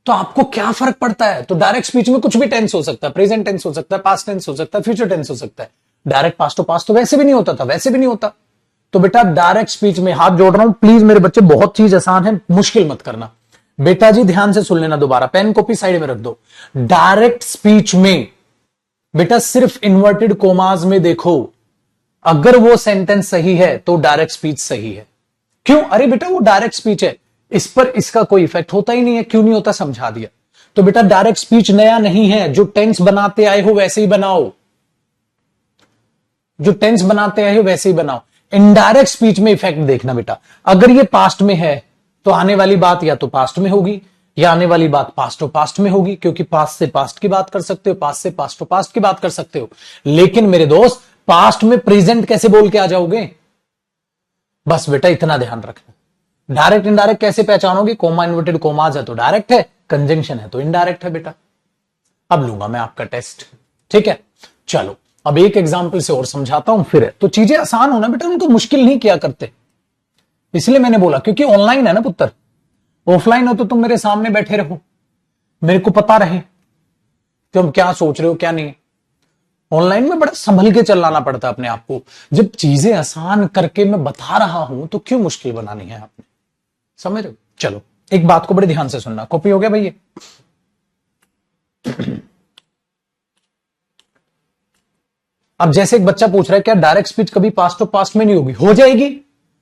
तो आपको क्या फर्क पड़ता है? तो डायरेक्ट स्पीच में कुछ भी टेंस हो सकता है, प्रेजेंट टेंस हो सकता है, पास्ट टेंस हो सकता है, फ्यूचर टेंस हो सकता है। डायरेक्ट पास्ट तो पास्ट तो वैसे भी नहीं होता था, वैसे भी नहीं होता। तो बेटा डायरेक्ट स्पीच में, हाथ जोड़ रहा हूं प्लीज मेरे बच्चे, बहुत चीज आसान है, मुश्किल मत करना। बेटा जी ध्यान से सुन लेना दोबारा, पेन कॉपी साइड में रख दो। डायरेक्ट स्पीच में बेटा सिर्फ इन्वर्टेड कोमास में देखो, अगर वो सेंटेंस सही है तो डायरेक्ट स्पीच सही है। क्यों? अरे बेटा वो डायरेक्ट स्पीच है, इस पर इसका कोई इफेक्ट होता ही नहीं है। क्यों नहीं होता समझा दिया। तो बेटा डायरेक्ट स्पीच नया नहीं है, जो टेंस बनाते आए हो वैसे ही बनाओ, जो टेंस बनाते आए हो वैसे ही बनाओ। इनडायरेक्ट स्पीच में इफेक्ट देखना बेटा, अगर ये पास्ट में है तो आने वाली बात या तो पास्ट में होगी या आने वाली बात पास्ट और पास्ट में होगी, क्योंकि पास्ट से पास्ट की बात कर सकते हो, पास्ट से पास्ट और पास्ट की बात कर सकते हो। लेकिन मेरे दोस्त पास्ट में प्रेजेंट कैसे बोल के आ जाओगे? बस बेटा इतना ध्यान रखना। डायरेक्ट इनडायरेक्ट कैसे पहचानोगे? कोमा इन्वर्टेड कोमाज है तो डायरेक्ट है, कंजंक्शन है तो इनडायरेक्ट है बेटा। अब लूंगा मैं आपका टेस्ट, ठीक है? चलो अब एक एग्जांपल से और समझाता हूं फिर। तो चीजें आसान होना बेटा, उनको मुश्किल नहीं किया करते, इसलिए मैंने बोला, क्योंकि ऑनलाइन है ना पुत्र। ऑफलाइन हो तो तुम मेरे सामने बैठे रहो, मेरे को पता रहे कि तुम क्या सोच रहे हो क्या नहीं। ऑनलाइन में बड़ा संभल के चलाना पड़ता है अपने आप को। जब चीजें आसान करके मैं बता रहा हूं तो क्यों मुश्किल बनानी है आपने? समझ रहे हो? चलो एक बात को बड़े ध्यान से सुनना। कॉपी हो गया भैया? अब जैसे एक बच्चा पूछ रहा है क्या डायरेक्ट स्पीच कभी पास्ट ऑफ पास्ट में नहीं होगी? हो जाएगी।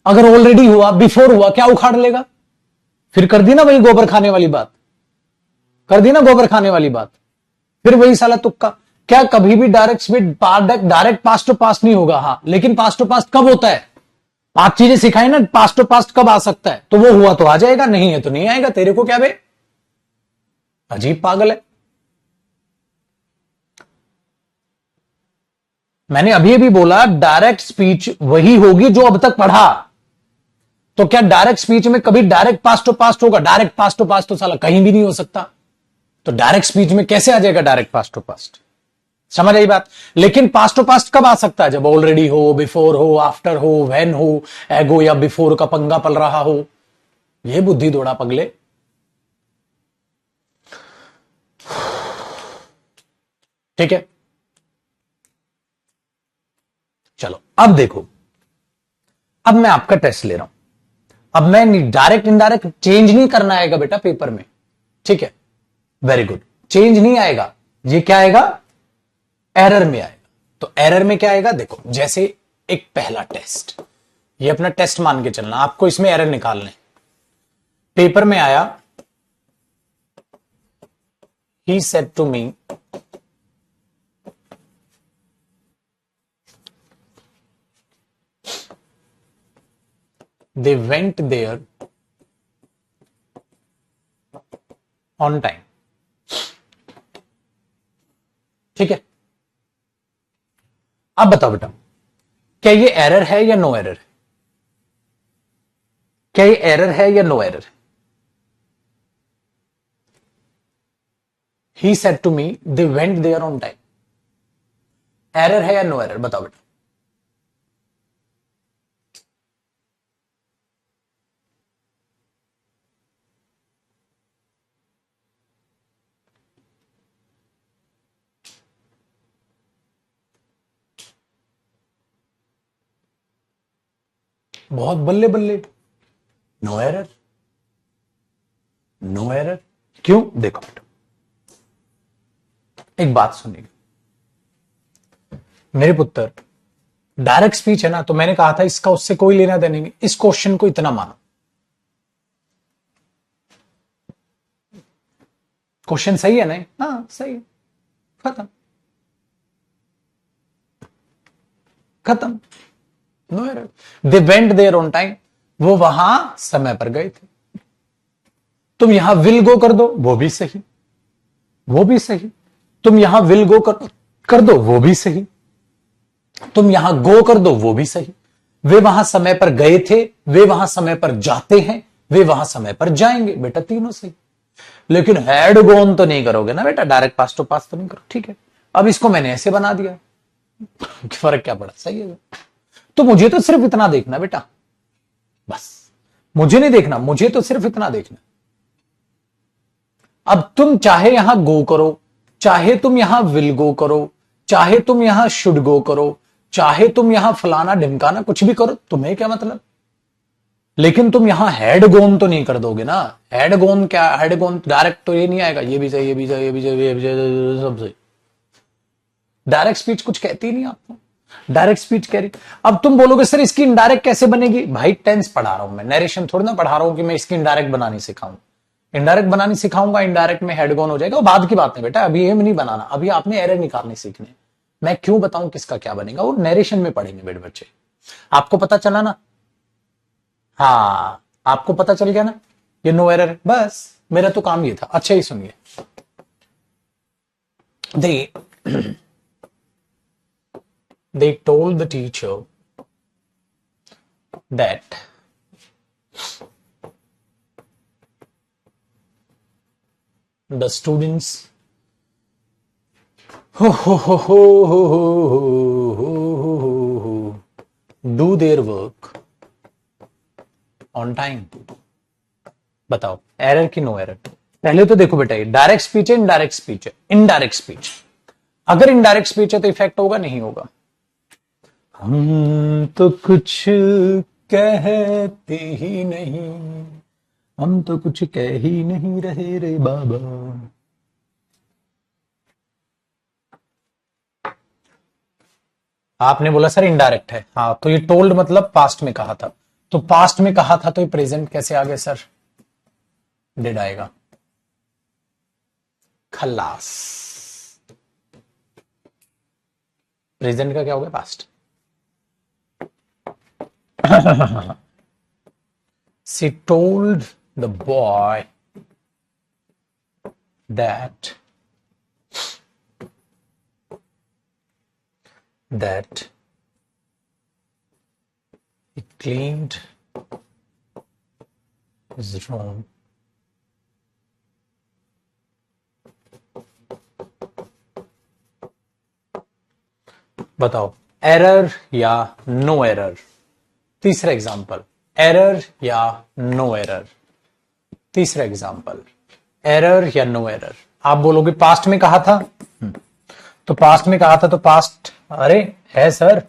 अगर ऑलरेडी हुआ, बिफोर हुआ, क्या उखाड़ लेगा? फिर कर दी ना वही गोबर खाने वाली बात, कर दी ना गोबर खाने वाली बात, फिर वही साला तुक्का। क्या कभी भी direct speech direct past of past नहीं होगा? हाँ, लेकिन पास्ट ऑफ पास्ट कब होता है? 5 चीजें सिखाई ना, पास्ट ऑफ पास्ट कब आ सकता है? तो वो हुआ तो आ जाएगा, नहीं है तो नहीं आएगा। तेरे को क्या बे, अजीब पागल है। मैंने अभी अभी बोला डायरेक्ट स्पीच वही होगी जो अब तक पढ़ा। तो क्या डायरेक्ट स्पीच में कभी डायरेक्ट पास्ट ऑफ पास्ट होगा? डायरेक्ट पास्ट ऑफ पास्ट तो साला कहीं भी नहीं हो सकता। तो डायरेक्ट स्पीच में कैसे आ जाएगा डायरेक्ट पास्ट ऑफ पास्ट? समझ आई बात? लेकिन पास्ट ऑफ पास्ट कब आ सकता है? जब ऑलरेडी हो, बिफोर हो, आफ्टर हो, व्हेन हो, एगो या बिफोर का पंगा पल रहा हो। ये बुद्धि दौड़ा पगले। ठीक है, चलो अब देखो, अब मैं आपका टेस्ट ले रहा हूं। अब मैं डायरेक्ट इनडायरेक्ट चेंज नहीं करना आएगा बेटा पेपर में, ठीक है? वेरी गुड, चेंज नहीं आएगा। ये क्या आएगा? एरर में आएगा। तो एरर में क्या आएगा, देखो जैसे एक पहला टेस्ट, ये अपना टेस्ट मान के चलना, आपको इसमें एरर निकालने। पेपर में आया, he said to me they went there on time। ठीक है, अब बताओ बेटा, क्या ये एरर है या नो एरर? क्या ये एरर है या no error? He said to me they went there on time, error है या नो एरर? बताओ बेटा। बहुत बल्ले बल्ले, नो एरर, नो एरर। क्यों? देखो बेटा, एक बात सुनिए मेरे पुत्र, डायरेक्ट स्पीच है ना, तो मैंने कहा था इसका उससे कोई लेना देना नहीं, इस क्वेश्चन को इतना मानो, क्वेश्चन सही है नहीं? हाँ सही है, खत्म खत्म, no error. They went there on time, वो वहां समय पर गए थे। तुम यहां विल गो कर दो, वो भी सही, वो भी सही। तुम यहां विल गो कर दो, वो भी सही। तुम यहां गो कर दो, वो भी सही। वे वहां समय पर गए थे, वे वहां समय पर जाते हैं, वे वहां समय पर जाएंगे, बेटा तीनों सही। लेकिन हैड गोन तो नहीं करोगे ना बेटा, डायरेक्ट पास्ट टू पास्ट तो नहीं करो। ठीक है, अब इसको मैंने ऐसे बना दिया, फर्क क्या पड़ा? सही है। तो मुझे तो सिर्फ इतना देखना बेटा, बस मुझे नहीं देखना, मुझे तो सिर्फ इतना देखना। अब तुम चाहे यहां गो करो, चाहे तुम यहां विल गो करो, चाहे तुम यहां शुड गो करो, चाहे तुम यहां फलाना ढिमकाना कुछ भी करो, तुम्हें क्या मतलब? लेकिन तुम यहां हेड गोन तो नहीं कर दोगे ना। हेड गोन क्या? हेड गोन डायरेक्ट तो ये नहीं आएगा, ये भी सही, ये भी सही, ये भी सही, ये भी सही, सब सही। डायरेक्ट स्पीच कुछ कहती नहीं आपको, डायरेक्ट स्पीच कह रही। अब तुम बोलोगे सर इसकी इनडायरेक्ट कैसे बनेगी? भाई टेंस पढ़ा रहा हूं मैं, नरेशन थोड़ी ना पढ़ा रहा हूं कि मैं इसकी इनडायरेक्ट बनानी सिखाऊं। इनडायरेक्ट बनानी सिखाऊंगा, इनडायरेक्ट में हेड गोन हो जाएगा, वो बाद की बात है बेटा, अभी एम नहीं बनाना, अभी आपने एरर निकालने सीखने। मैं क्यों बताऊं किसका क्या बनेगा, वो नरेशन में पढ़ेंगे बेटे बच्चे। आपको पता चला ना? हाँ आपको पता चल गया ना, ये नो एरर है, बस मेरा तो काम ये था। अच्छा ही सुनिए, they they told the teacher that the students do their work on time। बताओ एरर की नो एरर? पहले तो देखो बेटा, ये डायरेक्ट स्पीच है, इनडायरेक्ट स्पीच है। इनडायरेक्ट स्पीच, अगर इनडायरेक्ट स्पीच है तो इफेक्ट होगा नहीं होगा? हम तो कुछ कहते ही नहीं, हम तो कुछ कह ही नहीं रहे रे बाबा। आपने बोला सर इनडायरेक्ट है, हाँ तो ये टोल्ड मतलब पास्ट में कहा था, तो पास्ट में कहा था तो ये प्रेजेंट कैसे आ गया सर? डिड आएगा, खल्लास। प्रेजेंट का क्या हो गया? Past. She told the boy that he cleaned his room बताओ एरर या नो एरर? तीसरा एग्जांपल, एरर या नो एरर? तीसरा एग्जांपल, एरर या नो एरर? आप बोलोगे पास्ट में कहा था, तो पास्ट में कहा था तो पास्ट, अरे है सर,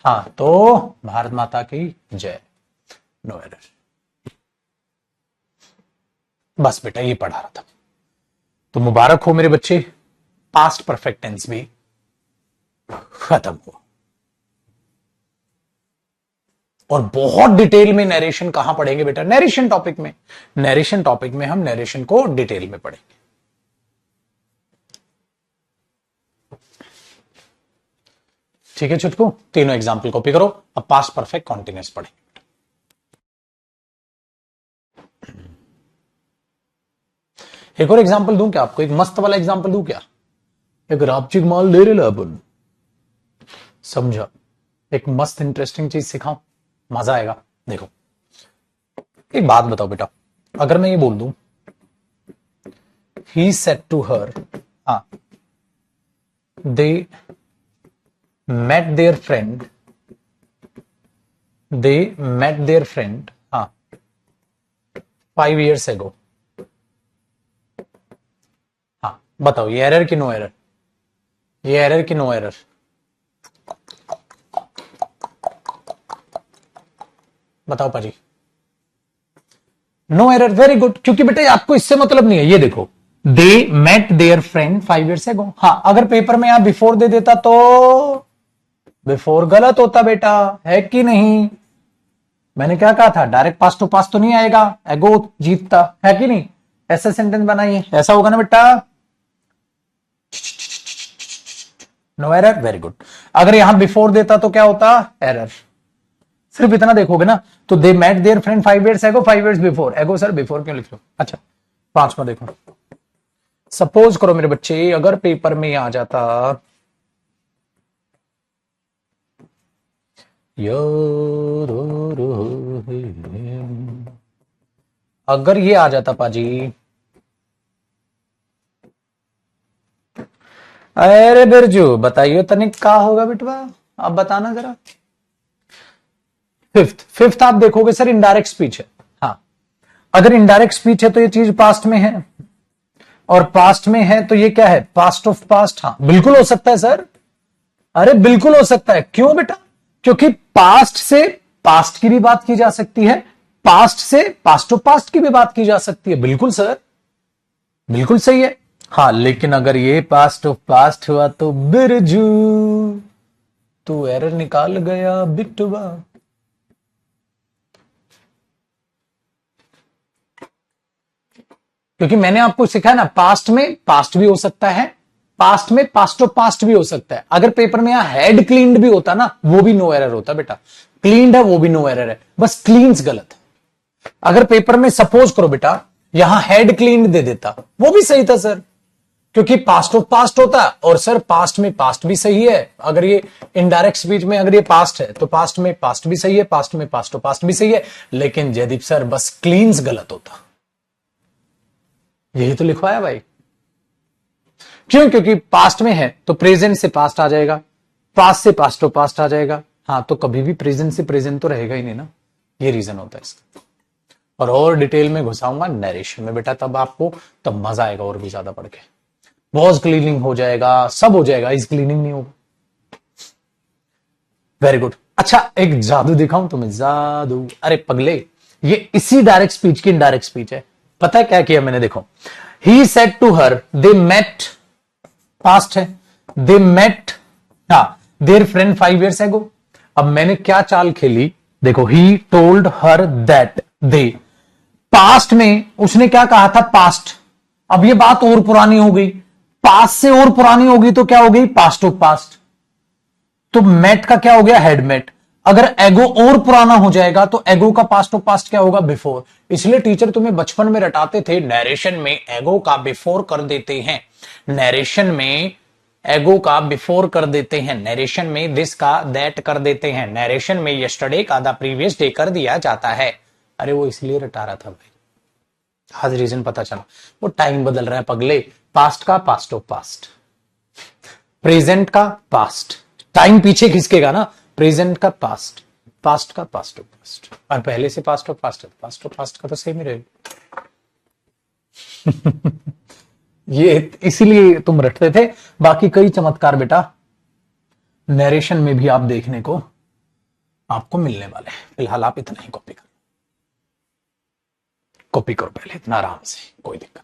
हाँ तो भारत माता की जय, नो एरर। बस बेटा ये पढ़ा रहा था, तो मुबारक हो मेरे बच्चे, पास्ट परफेक्ट टेंस भी खत्म हुआ। और बहुत डिटेल में नरेशन कहां पढ़ेंगे बेटा? नरेशन टॉपिक में। नरेशन टॉपिक में हम नरेशन को डिटेल में पढ़ेंगे। ठीक है छुटकू, तीनों एग्जाम्पल कॉपी करो। अब पास्ट परफेक्ट कॉन्टिन्यूस पढ़ेंगे। एक और एग्जाम्पल दूं क्या आपको? एक मस्त वाला एग्जाम्पल दूं क्या? एक रापचिक माल ले रहे अपन, समझा? एक मस्त इंटरेस्टिंग चीज सिखाऊं, मजा आएगा। देखो, एक बात बताओ बेटा, अगर मैं ये बोल दूं ही सेड टू हर, हाँ, दे met their friend, they met their friend, हाँ, 5 years ago। हाँ बताओ, ये एरर की नो एरर? ये एरर की नो एरर? बताओ पाजी। No error, very good. क्योंकि बेटा आपको इससे मतलब नहीं है। ये देखो, they met their friend 5 years ago। हाँ, अगर पेपर में यहां बिफोर दे देता तो बिफोर गलत होता बेटा, है कि नहीं? मैंने क्या कहा था? डायरेक्ट पास्ट टू पास्ट तो नहीं आएगा, एगो जीतता, है कि नहीं? ऐसा सेंटेंस बनाइए, ऐसा होगा ना बेटा? No error, very good. अगर यहां बिफोर देता तो क्या होता? एरर। सिर्फ इतना देखोगे ना, तो they met their friend 5 years ago, 5 years before. Ago sir before क्यों लिख लो? अच्छा, पांचवा देखो, सपोज करो मेरे बच्चे, अगर पेपर में आ जाता अगर ये आ जाता पाजी, अरे बिरजू बताइए तनिक का होगा बेटवा, आप बताना जरा। फिफ्थ आप देखोगे सर इनडायरेक्ट स्पीच है। हाँ, अगर इनडायरेक्ट स्पीच है तो ये चीज पास्ट में है, और पास्ट में है तो ये क्या है? Past of past. हाँ बिल्कुल हो सकता है सर, अरे बिल्कुल हो सकता है। क्यों बेटा? क्योंकि पास्ट से पास्ट की भी बात की जा सकती है, पास्ट से पास्ट ऑफ पास्ट की भी बात की जा सकती है। बिल्कुल सर, बिल्कुल सही है। हाँ, लेकिन अगर ये पास्ट ऑफ पास्ट हुआ तो बिरजू तू एरर निकाल गया बिटवा। क्योंकि मैंने आपको सिखाया ना, पास्ट में पास्ट भी हो सकता है, पास्ट में पास्ट ऑफ पास्ट भी हो सकता है। अगर पेपर में यहां हेड क्लीन्ड भी होता ना, वो भी नो एरर होता बेटा। क्लीन्ड है वो भी नो एरर है, बस क्लीन्स गलत है। अगर पेपर में सपोज करो बेटा यहां हेड क्लीन्ड दे देता, वो भी सही था सर, क्योंकि पास्ट ऑफ पास्ट होता है। और सर पास्ट में पास्ट भी सही है। अगर ये इनडायरेक्ट स्पीच में अगर ये पास्ट है तो पास्ट में पास्ट भी सही है, पास्ट में पास्ट ऑफ पास्ट भी सही है। लेकिन जयदीप सर बस क्लीन्स गलत होता। यही तो लिखवाया भाई। क्यों? क्योंकि पास्ट में है तो प्रेजेंट से पास्ट आ जाएगा, पास्ट से पास्ट तो पास्ट आ जाएगा। हाँ, तो कभी भी प्रेजेंट से प्रेजेंट तो रहेगा ही नहीं ना। ये रीजन होता है इसका। और डिटेल में घुसाऊंगा नरेशन में बेटा, तब आपको तब मजा आएगा और भी ज्यादा पढ़ के। वॉज क्लीनिंग हो जाएगा, सब हो जाएगा, इस क्लीनिंग नहीं होगा। Very good. अच्छा, एक जादू दिखाऊं तुम्हें? जादू? अरे पगले, ये इसी डायरेक्ट स्पीच की इनडायरेक्ट स्पीच है। पता है क्या किया मैंने? देखो, he said to her, they met, past है, दे मेट, हाँ, देयर फ्रेंड 5 years ago। अब मैंने क्या चाल खेली? देखो, he told her that they, past में उसने क्या कहा था? पास्ट। अब ये बात और पुरानी हो गई, पास्ट से और पुरानी होगी तो क्या हो गई? Past of past. तो मेट का क्या हो गया? Had met. अगर एगो और पुराना हो जाएगा तो एगो का पास्ट ऑफ पास्ट क्या होगा? बिफोर। इसलिए टीचर तुम्हें बचपन में रटाते थे, नरेशन में एगो का बिफोर कर देते हैं, नरेशन में एगो का बिफोर कर देते हैं, नरेशन में दिस का दैट कर देते हैं, नरेशन में यस्टरडे का द प्रीवियस डे कर दिया जाता है। अरे वो इसलिए रटा रहा था भाई, आज रीजन पता चला। वो टाइम बदल रहा है पगले, पास्ट का पास्ट ऑफ पास्ट, प्रेजेंट का पास्ट, टाइम पीछे खिसकेगा ना, प्रेजेंट का पास्ट, पास्ट का पास्ट ऑफ पास्ट, और पहले से पास्ट ऑफ पास्ट है, पास्ट ऑफ पास्ट का तो सेम ही रहेगा। ये इसीलिए तुम रटते थे। बाकी कई चमत्कार बेटा नरेशन में भी आप देखने को आपको मिलने वाले हैं। फिलहाल आप इतना ही कॉपी करो, कॉपी करो पहले इतना आराम से, कोई दिक्कत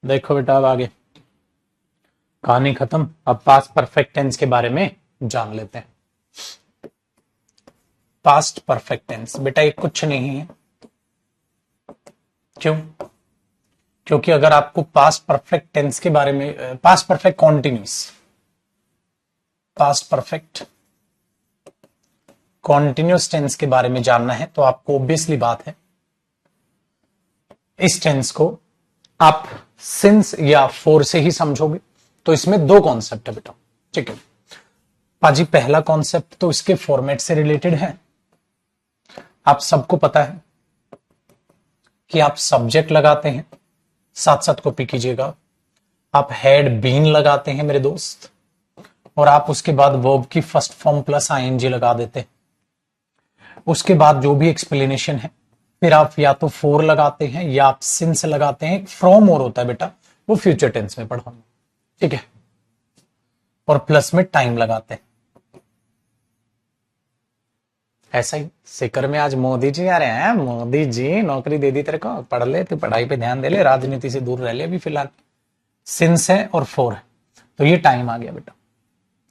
देखो बेटा अब आगे कहानी खत्म, अब पास्ट परफेक्ट टेंस के बारे में जान लेते हैं। पास्ट परफेक्ट टेंस बेटा ये कुछ नहीं है। क्यों? क्योंकि अगर आपको पास्ट परफेक्ट टेंस के बारे में, पास्ट परफेक्ट कॉन्टिन्यूस टेंस के बारे में जानना है तो आपको ऑब्वियसली बात है इस टेंस को आप सिंस या फोर से ही समझोगे। तो इसमें दो कॉन्सेप्ट है बेटा, ठीक है पाजी। पहला कॉन्सेप्ट तो इसके फॉर्मेट से रिलेटेड है। आप सबको पता है कि आप सब्जेक्ट लगाते हैं, साथ साथ कॉपी कीजिएगा, आप हैड बीन लगाते हैं मेरे दोस्त, और आप उसके बाद वर्ब की फर्स्ट फॉर्म प्लस आईएनजी लगा देते हैं। उसके बाद जो भी एक्सप्लेनेशन है फिर आप या तो फोर लगाते हैं या आप सिंस लगाते हैं। फ्रॉम और होता है बेटा, वो फ्यूचर टेंस में पढ़ाऊंगा, ठीक है, और प्लस में टाइम लगाते हैं। ऐसा ही सिकर में आज मोदी जी आ रहे हैं। मोदी जी नौकरी दे दी तेरे को, पढ़ ले, तू पढ़ाई पे ध्यान दे ले, राजनीति से दूर रह ले अभी फिलहाल। सिंस है और फोर है तो ये टाइम आ गया बेटा,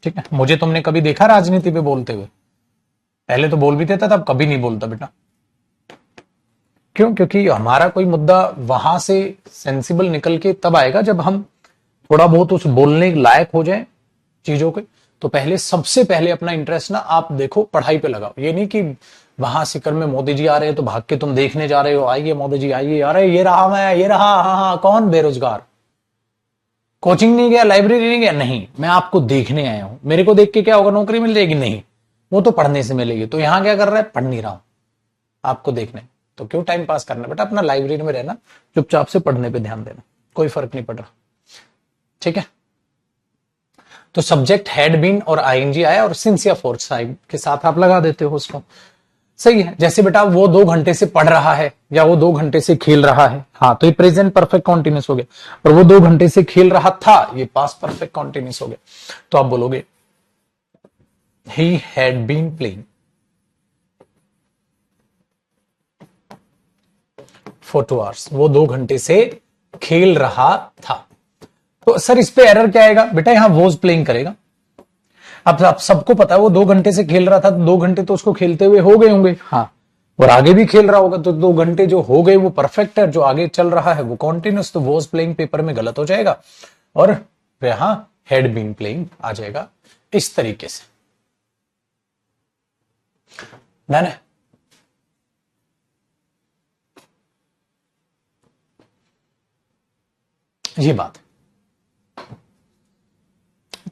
ठीक है। मुझे तुमने कभी देखा राजनीति पे बोलते हुए? पहले तो बोल भी देता था, अब कभी नहीं बोलता बेटा। क्यों? क्योंकि हमारा कोई मुद्दा वहां से सेंसिबल निकल के तब आएगा जब हम थोड़ा बहुत उस बोलने लायक हो जाए चीजों के। तो पहले सबसे पहले अपना इंटरेस्ट ना आप देखो पढ़ाई पे लगाओ। ये नहीं कि वहां सिकर में मोदी जी आ रहे हैं तो भाग के तुम देखने जा रहे हो, आइए मोदी जी आइए, अरे ये रहा मैं, ये रहा, हाँ हाँ कौन बेरोजगार, कोचिंग नहीं गया, लाइब्रेरी नहीं गया, नहीं मैं आपको देखने आया हूं। मेरे को देख के क्या होगा, नौकरी मिल जाएगी? नहीं, वो तो पढ़ने से मिलेगी। तो यहां क्या कर रहा है? पढ़ नहीं रहा हूं, आपको देखने। तो क्यों टाइम पास करना बेटा, अपना लाइब्रेरी में रहना, चुपचाप से पढ़ने पे ध्यान देना, कोई फर्क नहीं पड़ रहा, ठीक है। तो सब्जेक्ट हैड बीन और आईएनजी आया और सिंस या फोर्थ साइड के साथ आप लगा देते हो उसको, सही है। जैसे बेटा वो 2 घंटे से पढ़ रहा है या वो 2 घंटे से खेल रहा है, हाँ तो ये प्रेजेंट परफेक्ट कॉन्टिन्यूस हो गया। और वो 2 घंटे से खेल रहा था, ये पास्ट परफेक्ट कॉन्टिन्यूस हो गया। तो आप बोलोगे he had been playing for 2 hours, वो 2 घंटे से खेल रहा था। तो सर इस पे एरर क्या आएगा बेटा? यहां वॉज प्लेइंग करेगा। अब आप सबको पता है वो 2 घंटे से खेल रहा था, तो 2 घंटे तो उसको खेलते हुए हो गए होंगे, हाँ, और आगे भी खेल रहा होगा। तो 2 घंटे जो हो गए वो परफेक्ट है, जो आगे चल रहा है वो कॉन्टिन्यूस। तो वॉज प्लेइंग पेपर में गलत हो जाएगा और यहां हैड बीन प्लेइंग आ जाएगा इस तरीके से। डन है? ये बात।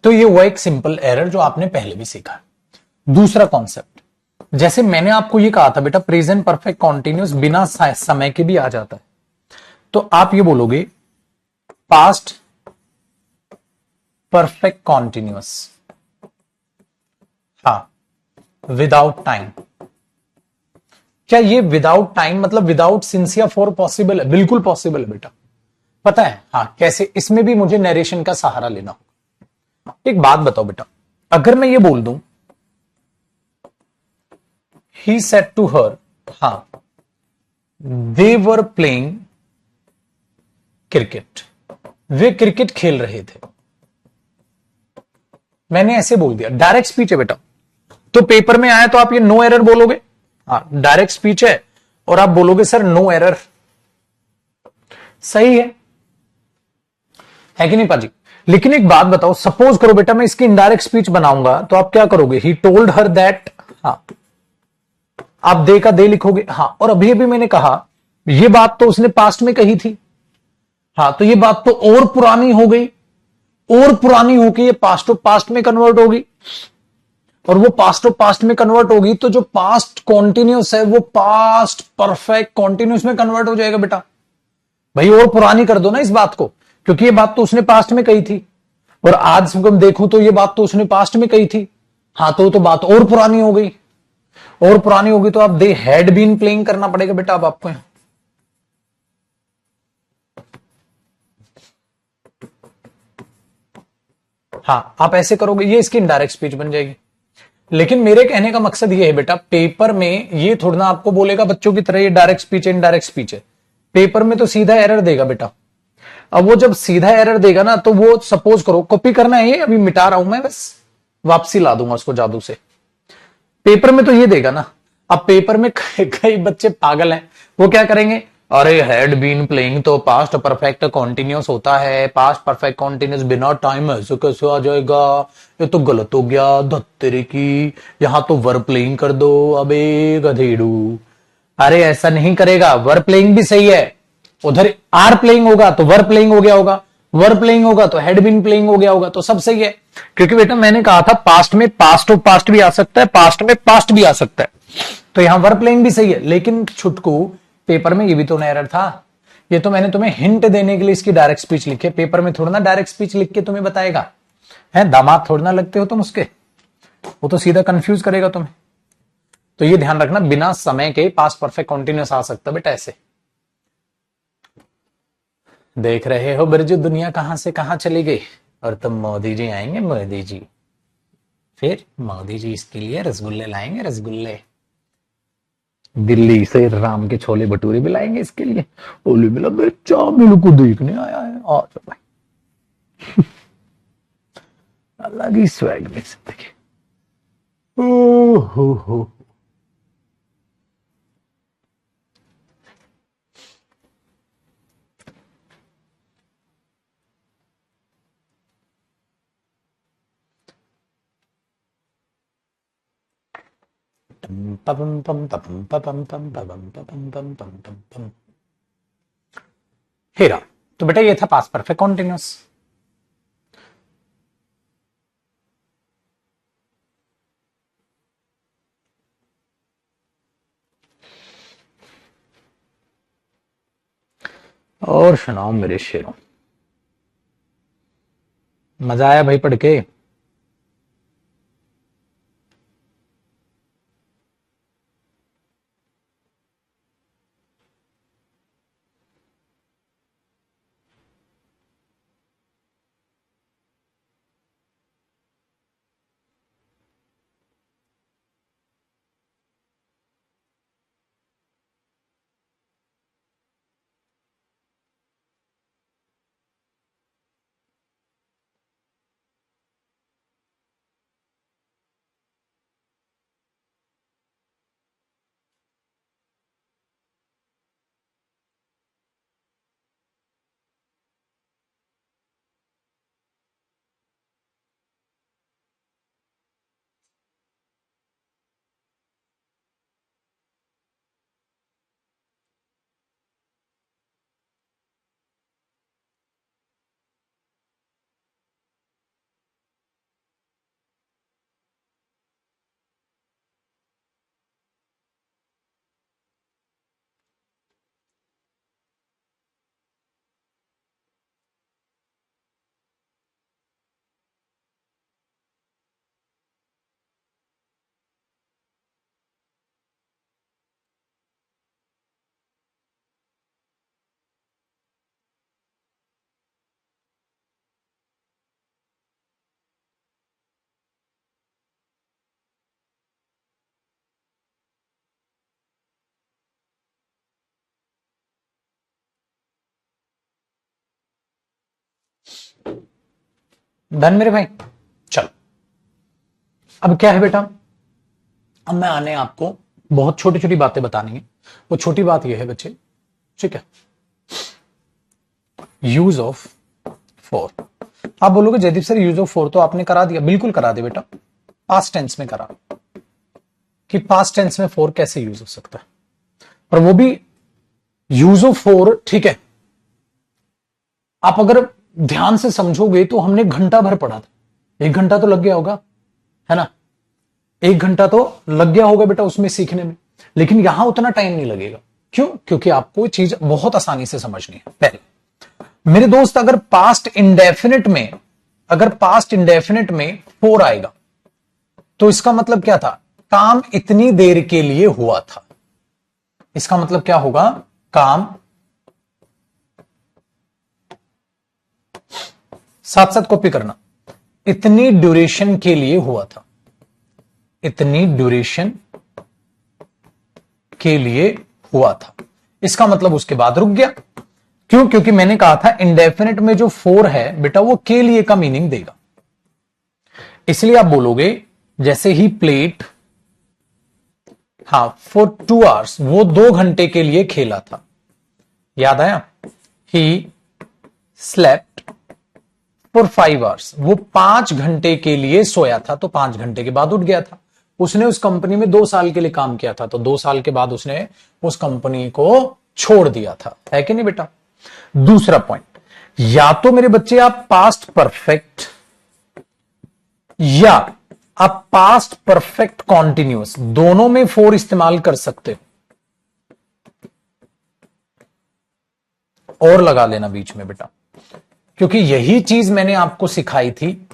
तो ये वो एक सिंपल एरर जो आपने पहले भी सीखा। दूसरा कॉन्सेप्ट, जैसे मैंने आपको ये कहा था बेटा प्रेजेंट परफेक्ट कॉन्टिन्यूस बिना समय के भी आ जाता है। तो आप ये बोलोगे पास्ट परफेक्ट कॉन्टिन्यूस, हाँ, विदाउट टाइम। क्या ये विदाउट टाइम मतलब विदाउट सिंस या फोर पॉसिबल है? बिल्कुल पॉसिबल है बेटा। पता है हाँ कैसे? इसमें भी मुझे नरेशन का सहारा लेना होगा। एक बात बताओ बेटा, अगर मैं ये बोल दूं ही सेड टू हर, हाँ, दे वर प्लेइंग क्रिकेट, वे क्रिकेट खेल रहे थे, मैंने ऐसे बोल दिया, डायरेक्ट स्पीच है बेटा। तो पेपर में आया तो आप ये नो एरर बोलोगे, हाँ डायरेक्ट स्पीच है, और आप बोलोगे सर नो एरर, सही है कि नहीं पाजी? लेकिन एक बात बताओ, सपोज करो बेटा मैं इसकी इनडायरेक्ट स्पीच बनाऊंगा तो आप क्या करोगे? ही टोल्ड हर दैट, हाँ, आप दे का दे लिखोगे, हाँ, और अभी अभी मैंने कहा ये बात तो उसने पास्ट में कही थी, हाँ, तो ये बात तो और पुरानी हो गई, और पुरानी होकर ये पास्ट ऑफ पास्ट में कन्वर्ट होगी, और वो पास्ट ऑफ पास्ट में कन्वर्ट होगी तो जो पास्ट कॉन्टिन्यूस है वो पास्ट परफेक्ट कॉन्टिन्यूस में कन्वर्ट हो जाएगा बेटा। भाई और पुरानी कर दो ना इस बात को, क्योंकि ये बात तो उसने पास्ट में कही थी, और आज हम देखूं तो ये बात तो उसने पास्ट में कही थी, हाँ, तो बात और पुरानी हो गई, और पुरानी होगी तो आप दे हैड बीन प्लेइंग करना पड़ेगा बेटा अब आपको। हाँ आप ऐसे करोगे, ये इसकी इनडायरेक्ट स्पीच बन जाएगी। लेकिन मेरे कहने का मकसद ये है बेटा, पेपर में ये थोड़ा ना आपको बोलेगा बच्चों की तरह ये डायरेक्ट स्पीच है, इनडायरेक्ट स्पीच है। पेपर में तो सीधा एरर देगा बेटा, अब वो जब सीधा एरर देगा ना, तो वो सपोज करो कॉपी करना है, ये अभी मिटा रहा हूं मैं, बस वापसी ला दूंगा उसको जादू से। पेपर में तो ये देगा ना। अब पेपर में कई बच्चे पागल हैं, वो क्या करेंगे, अरे हैड बीन प्लेइंग तो पास्ट परफेक्ट कॉन्टिन्यूस होता है, पास्ट परफेक्ट कॉन्टिन्यूस बिना टाइम ऐसे कैसे आ जाएगा, ये तो गलत हो गया धत्तेरे की, यहां तो वर प्लेइंग कर दो, अबे गधेड़ू। अरे ऐसा नहीं करेगा, वर प्लेइंग भी सही है, उधर आर प्लेइंग होगा तो वर प्लेइंग हो गया होगा, वर प्लेइंग होगा तो हैड बीन प्लेइंग हो गया होगा, तो सब सही है। क्योंकि बेटा मैंने कहा था पास्ट में पास्ट ऑफ पास्ट भी आ सकता है, पास्ट में पास्ट भी आ सकता है, तो यहां वर प्लेइंग भी सही है। लेकिन छुटकू पेपर में ये भी तो एरर था, ये तो मैंने तुम्हें हिंट देने के लिए इसकी डायरेक्ट स्पीच लिखी है, पेपर में थोड़ा ना डायरेक्ट स्पीच लिख के तुम्हें बताएगा, है दामाद थोड़ा ना लगते हो तुम उसके, वो तो सीधा कंफ्यूज करेगा तुम्हें। तो ये ध्यान रखना, बिना समय के पास्ट परफेक्ट कॉन्टिन्यूस आ सकता बेटा ऐसे। देख रहे हो बिरजू दुनिया कहां से कहां चली गई, और तुम मोदी जी आएंगे, मोदी जी, फिर मोदी जी इसके लिए रसगुल्ले लाएंगे, रसगुल्ले दिल्ली से राम के छोले भटूरे भी लाएंगे इसके लिए। ओले मिला बच्चा मिलू को देखने आया है, आ जाओ भाई। अलग ही स्वैग में जिंदगी। हो हेरा, तो बेटा ये था पास्ट परफेक्ट कॉन्टिन्यूस। और सुनाओ मेरे शेरों, मजा आया भाई पढ़ के? धन मेरे भाई, चलो अब क्या है बेटा, अब मैं आने आपको बहुत छोटी छोटी बातें बतानी है। वो छोटी बात ये है बच्चे, ठीक है, यूज ऑफ फोर। आप बोलोगे Jaideep sir use of for तो आपने करा दिया, बिल्कुल करा दिया बेटा, पास्ट टेंस में करा, कि पास्ट टेंस में फोर कैसे यूज हो सकता है, पर वो भी यूज ऑफ फोर, ठीक है, आप अगर ध्यान से समझोगे तो हमने घंटा भर पढ़ा था, 1 घंटा तो लग गया होगा, है ना, 1 घंटा तो लग गया होगा बेटा उसमें सीखने में, लेकिन यहां उतना टाइम नहीं लगेगा। क्यों? क्योंकि आपको चीज बहुत आसानी से समझनी है। पहले मेरे दोस्त, अगर पास्ट इंडेफिनिट में फोर आएगा तो इसका मतलब क्या था, काम इतनी देर के लिए हुआ था, इसका मतलब क्या होगा, काम, साथ साथ कॉपी करना, इतनी ड्यूरेशन के लिए हुआ था, इतनी ड्यूरेशन के लिए हुआ था, इसका मतलब उसके बाद रुक गया। क्यों? क्योंकि मैंने कहा था इंडेफिनिट में जो फोर है बेटा वो के लिए का मीनिंग देगा, इसलिए आप बोलोगे जैसे ही प्लेट, हाँ, फॉर 2 आवर्स, वो 2 घंटे के लिए खेला था, याद आया? ही स्लेप्ट फॉर 5 आवर्स, वो 5 घंटे के लिए सोया था, तो 5 घंटे के बाद उठ गया था। उसने उस कंपनी में 2 साल के लिए काम किया था, तो 2 साल के बाद उसने उस कंपनी को छोड़ दिया था, है कि नहीं बेटा? दूसरा पॉइंट, या तो मेरे बच्चे आप पास्ट परफेक्ट या आप पास्ट परफेक्ट कॉन्टिन्यूअस, दोनों में फोर इस्तेमाल कर सकते हो, और लगा लेना बीच में बेटा, क्योंकि यही चीज मैंने आपको सिखाई थी,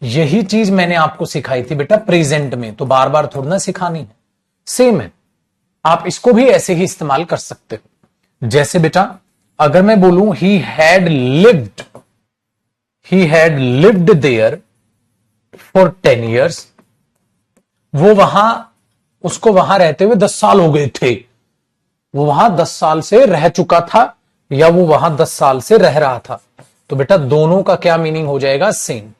यही चीज मैंने आपको सिखाई थी बेटा प्रेजेंट में, तो बार बार थोड़ा ना सिखानी है, सेम है। आप इसको भी ऐसे ही इस्तेमाल कर सकते हो। जैसे बेटा अगर मैं बोलूं he had lived there for 10 years, वो वहां, उसको वहां रहते हुए 10 साल हो गए थे, वो वहां 10 साल से रह चुका था, या वो वहां 10 साल से रह रहा था, तो बेटा दोनों का क्या मीनिंग हो जाएगा? सेम।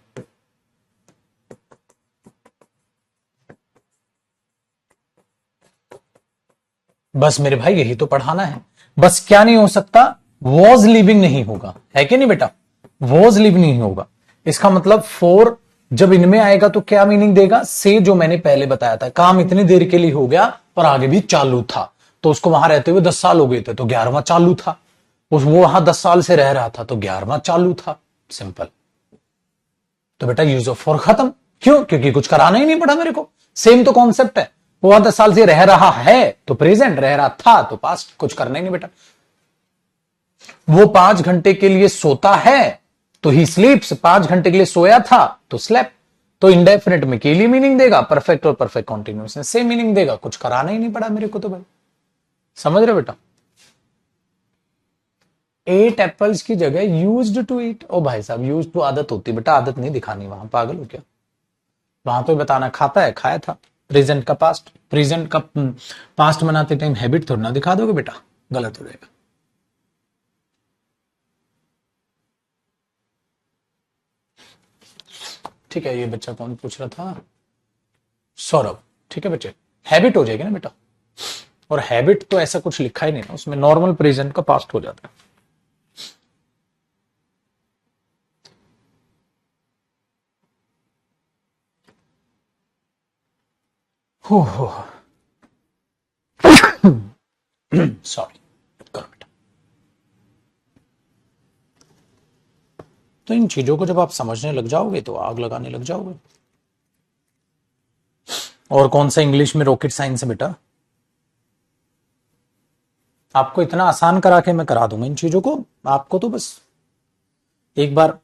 बस मेरे भाई यही तो पढ़ाना है, बस क्या नहीं हो सकता? वॉज लिविंग नहीं होगा, है कि नहीं बेटा? वॉज लिव नहीं होगा, इसका मतलब फोर जब इनमें आएगा तो क्या मीनिंग देगा? से, जो मैंने पहले बताया था, काम इतनी देर के लिए हो गया पर आगे भी चालू था, तो उसको वहां रहते हुए 10 साल हो गए थे, तो 11वां चालू था, वो वहां 10 साल से रह रहा था, तो 11वां चालू था, सिंपल। तो बेटा यूज ऑफ फॉर खत्म। क्यों? क्योंकि कुछ कराना ही नहीं पड़ा मेरे को, सेम तो कॉन्सेप्ट है, वो वहां 10 साल से रह रहा है तो प्रेजेंट, रह रहा था तो पास्ट, कुछ करना ही नहीं बेटा। वो 5 घंटे के लिए सोता है तो ही स्लीप्स, 5 घंटे के लिए सोया था तो स्लेप, तो इंडेफिनिट में के लिए मीनिंग देगा, परफेक्ट और परफेक्ट कॉन्टिन्यूअस में सेम मीनिंग देगा, कुछ कराना ही नहीं पड़ा मेरे को, तो भाई समझ रहे बेटा? 8 एप्पल्स की जगह यूज्ड टू ईट, ओ भाई साहब यूज्ड टू आदत होती बेटा, आदत नहीं दिखानी वहां, पागल हो क्या? वहां तो बताना खाता है, खाया था, प्रेजेंट का पास्ट, प्रेजेंट का पास्ट बनाते टाइम हैबिट थोड़ा ना दिखा दोगे बेटा, गलत हो जाएगा। ठीक है, ये बच्चा कौन पूछ रहा था? सौरभ। ठीक है बच्चे, हैबिट हो जाएगी ना बेटा, और हैबिट तो ऐसा कुछ लिखा ही नहीं ना उसमें, नॉर्मल प्रेजेंट का पास्ट हो जाता है। हो सॉरी, करो बेटा। तो इन चीजों को जब आप समझने लग जाओगे तो आग लगाने लग जाओगे। और कौन सा इंग्लिश में रॉकेट साइंस है बेटा? आपको इतना आसान करा के मैं करा दूंगा इन चीजों को, आपको तो बस एक बार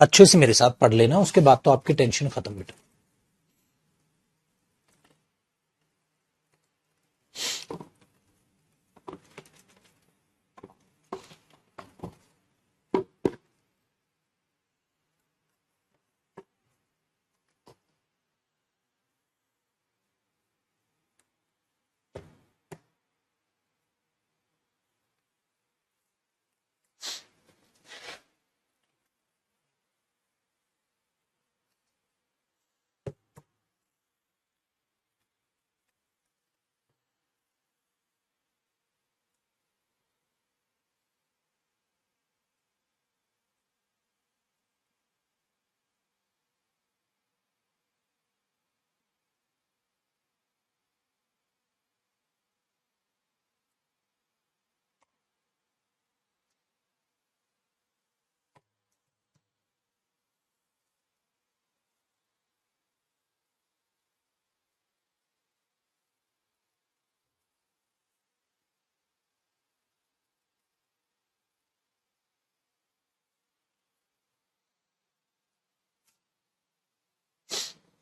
अच्छे से मेरे साथ पढ़ लेना, उसके बाद तो आपकी टेंशन खत्म बेटा।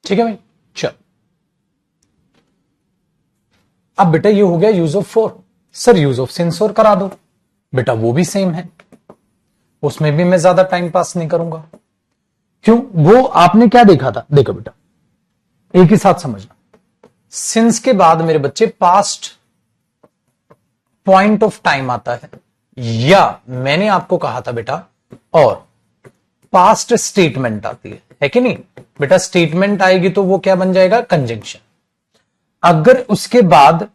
ठीक है भाई, चल। अब बेटा ये हो गया use of four, sir use of since और करा दो बेटा, वो भी सेम है, उसमें भी मैं ज्यादा टाइम पास नहीं करूंगा। क्यों? वो आपने क्या देखा था, देखो बेटा एक ही साथ समझना, सिंस के बाद मेरे बच्चे पास्ट पॉइंट ऑफ टाइम आता है, या मैंने आपको कहा था बेटा, और पास्ट स्टेटमेंट आती है कि नहीं बेटा? स्टेटमेंट आएगी तो वो क्या बन जाएगा? कंजंक्शन। अगर उसके बाद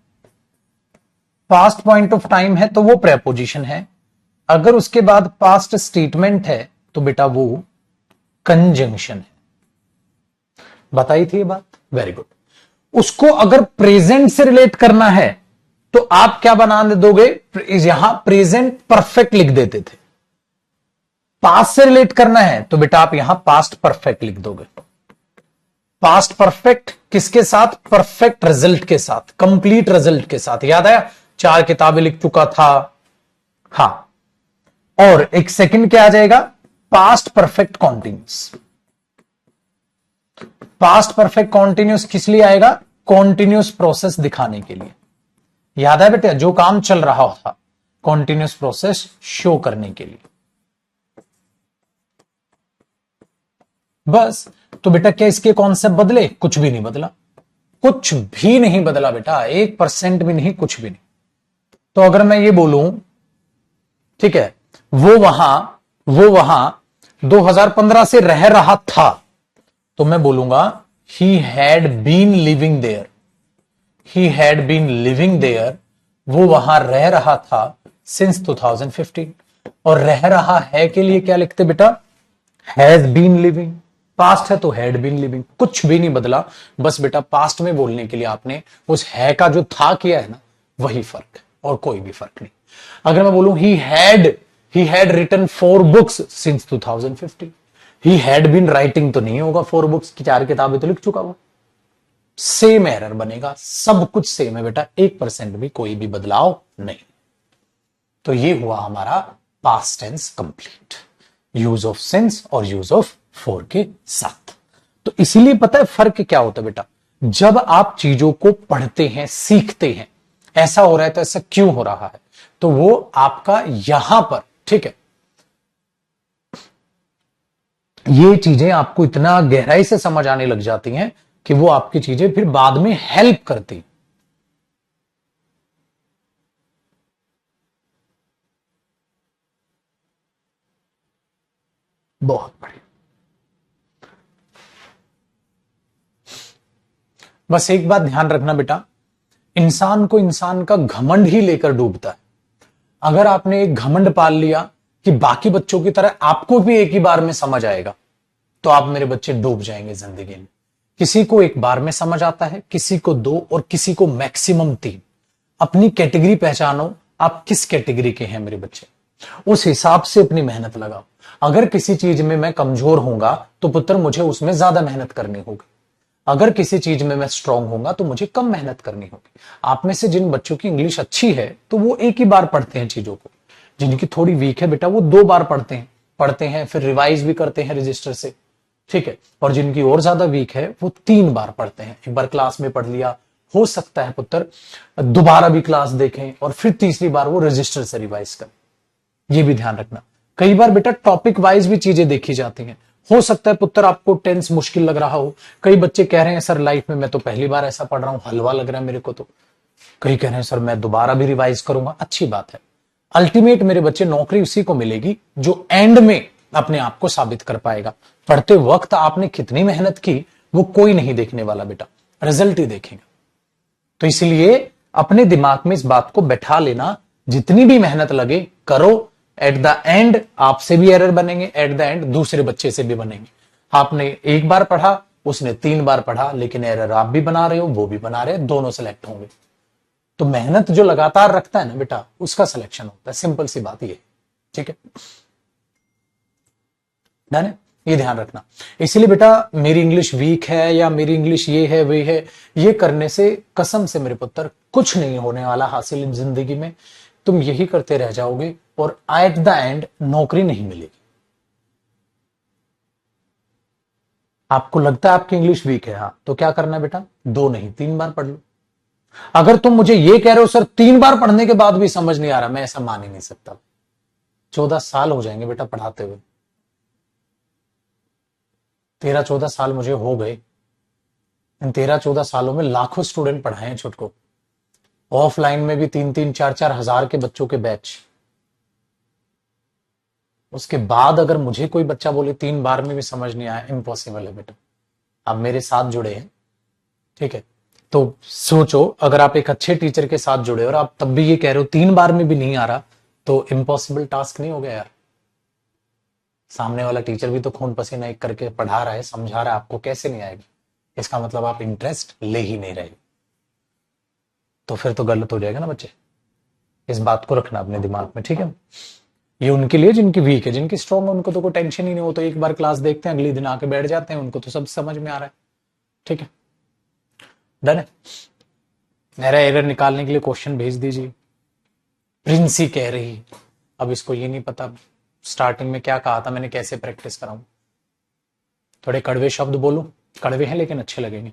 पास्ट पॉइंट ऑफ टाइम है तो वो प्रेपोजिशन है, अगर उसके बाद पास्ट स्टेटमेंट है तो बेटा वो कंजंक्शन है। बताई थी ये बात? Very good. उसको अगर प्रेजेंट से रिलेट करना है तो आप क्या बना दोगे? यहां प्रेजेंट परफेक्ट लिख देते थे। पास्ट से रिलेट करना है तो बेटा आप यहां पास्ट परफेक्ट लिख दोगे। पास्ट परफेक्ट किसके साथ? परफेक्ट रिजल्ट के साथ, कंप्लीट रिजल्ट के साथ। याद आया? 4 किताबें लिख चुका था। हां, और एक सेकंड क्या आ जाएगा? Past perfect continuous. Past perfect continuous किस लिए आएगा? कॉन्टिन्यूस प्रोसेस दिखाने के लिए। याद है बेटा? जो काम चल रहा था, कॉन्टिन्यूस प्रोसेस शो करने के लिए। बस। तो बेटा क्या इसके कॉन्सेप्ट बदले? कुछ भी नहीं बदला, कुछ भी नहीं बदला बेटा, 1% भी नहीं, कुछ भी नहीं। तो अगर मैं ये बोलूं, ठीक है, वो वहां 2015 से रह रहा था, तो मैं बोलूंगा he had been living there. He had been living there, वो वहां रह रहा था सिंस 2015। और रह रहा है के लिए क्या लिखते बेटा? Has been living. पास्ट है तो हैड बीन लिविंग, कुछ भी नहीं बदला। बस बेटा पास्ट में बोलने के लिए आपने उस है का जो था किया है ना, वही फर्क है, और कोई भी फर्क नहीं। अगर मैं बोलूं he had written 4 books since 2015, he had been writing तो नहीं होगा 4 बुक्स की, 4 किताबें तो लिख चुका वो। सेम एरर बनेगा, सब कुछ सेम है बेटा, 1% भी कोई भी बदलाव नहीं। तो ये हुआ हमारा past tense complete, use of since और यूज ऑफ फॉर के साथ। तो इसीलिए पता है फर्क क्या होता है बेटा? जब आप चीजों को पढ़ते हैं, सीखते हैं, ऐसा हो रहा है तो ऐसा क्यों हो रहा है, तो वो आपका यहां पर, ठीक है, ये चीजें आपको इतना गहराई से समझ आने लग जाती हैं कि वो आपकी चीजें फिर बाद में हेल्प करती। बहुत बढ़िया। बस एक बात ध्यान रखना बेटा, इंसान को इंसान का घमंड ही लेकर डूबता है। अगर आपने एक घमंड पाल लिया कि बाकी बच्चों की तरह आपको भी एक ही बार में समझ आएगा, तो आप मेरे बच्चे डूब जाएंगे जिंदगी में। किसी को एक बार में समझ आता है, किसी को 2 और किसी को मैक्सिमम 3। अपनी कैटेगरी पहचानो, आप किस कैटेगरी के हैं मेरे बच्चे, उस हिसाब से अपनी मेहनत लगाओ। अगर किसी चीज में मैं कमजोर होऊंगा तो पुत्र मुझे उसमें ज्यादा मेहनत करनी होगी, अगर किसी चीज में मैं स्ट्रांग होऊंगा तो मुझे कम मेहनत करनी होगी। आप में से जिन बच्चों की इंग्लिश अच्छी है तो वो एक ही बार पढ़ते हैं चीजों को, जिनकी थोड़ी वीक है बेटा वो 2 बार पढ़ते हैं फिर रिवाइज भी करते हैं रजिस्टर से, ठीक है। और जिनकी और ज्यादा वीक है वो 3 बार पढ़ते हैं। एक बार क्लास में पढ़ लिया, हो सकता है पुत्र दोबारा भी क्लास देखें और फिर तीसरी बार वो रजिस्टर से रिवाइज करें। ये भी ध्यान रखना। कई बार बेटा टॉपिक वाइज भी चीजें देखी जाती हैं। हो सकता है पुत्र आपको टेंस मुश्किल लग रहा हो, कई बच्चे कह रहे हैं सर लाइफ में मैं तो पहली बार ऐसा पढ़ रहा हूं, हलवा लग रहा है मेरे को, तो कई कह रहे हैं सर मैं दोबारा भी रिवाइज करूंगा। अच्छी बात है, अल्टीमेट मेरे बच्चे नौकरी उसी को मिलेगी जो एंड में अपने आप को साबित कर पाएगा। पढ़ते वक्त आपने कितनी मेहनत की वो कोई नहीं देखने वाला बेटा, रिजल्ट ही देखेगा। तो इसलिए अपने दिमाग में इस बात को बैठा लेना, जितनी भी मेहनत लगे करो, एट द एंड आपसे भी एरर बनेंगे, एट द एंड दूसरे बच्चे से भी बनेंगे। आपने एक बार पढ़ा, उसने 3 बार पढ़ा, लेकिन एरर आप भी बना रहे हो वो भी बना रहे हो, दोनों सेलेक्ट होंगे। तो मेहनत जो लगातार रखता है ना बेटा उसका सिलेक्शन होता है, सिंपल सी बात ये, ठीक है। डन है, ये ध्यान रखना। इसलिए बेटा मेरी इंग्लिश वीक है या मेरी इंग्लिश ये है वे है, ये करने से कसम से मेरे पुत्र कुछ नहीं होने वाला हासिल जिंदगी में। तुम यही करते रह जाओगे और एट द एंड नौकरी नहीं मिलेगी। आपको लगता है आपकी इंग्लिश वीक है, हां, तो क्या करना है बेटा, 2 नहीं 3 बार पढ़ लो। अगर तुम मुझे ये कह रहे हो सर 3 बार पढ़ने के बाद भी समझ नहीं आ रहा, मैं ऐसा मान ही नहीं सकता। 14 साल हो जाएंगे बेटा पढ़ाते हुए, 13-14 साल मुझे हो गए। इन 13-14 सालों में लाखों स्टूडेंट पढ़ाए हैं छुट को, ऑफलाइन में भी 3-3, 4-4 हजार के बच्चों के बैच। उसके बाद अगर मुझे कोई बच्चा बोले 3 बार में भी समझ नहीं आया, इम्पॉसिबल है बेटा। आप मेरे साथ जुड़े हैं, ठीक है, तो सोचो अगर आप एक अच्छे टीचर के साथ जुड़े और आप तब भी ये कह रहे हो 3 बार में भी नहीं आ रहा, तो इम्पॉसिबल टास्क नहीं हो गया यार। सामने वाला टीचर भी तो खून पसीना एक करके पढ़ा रहा है, समझा रहा है, आपको कैसे नहीं आएगा? इसका मतलब आप इंटरेस्ट ले ही नहीं रहे, तो फिर तो गलत हो जाएगा ना बच्चे। इस बात को रखना अपने दिमाग में, ठीक है। ये उनके लिए जिनकी वीक है, जिनकी स्ट्रॉन्ग है उनको तो कोई टेंशन ही नहीं हो, तो एक बार क्लास देखते हैं, अगले दिन आके बैठ जाते हैं, उनको तो सब समझ में आ रहा है, ठीक है। डन है। मेरा एरर निकालने के लिए क्वेश्चन भेज दीजिए। प्रिंसी कह रही, अब इसको ये नहीं पता स्टार्टिंग में क्या कहा था मैंने, कैसे प्रैक्टिस कराऊं। थोड़े कड़वे शब्द बोलूं, कड़वे हैं लेकिन अच्छे लगेंगे।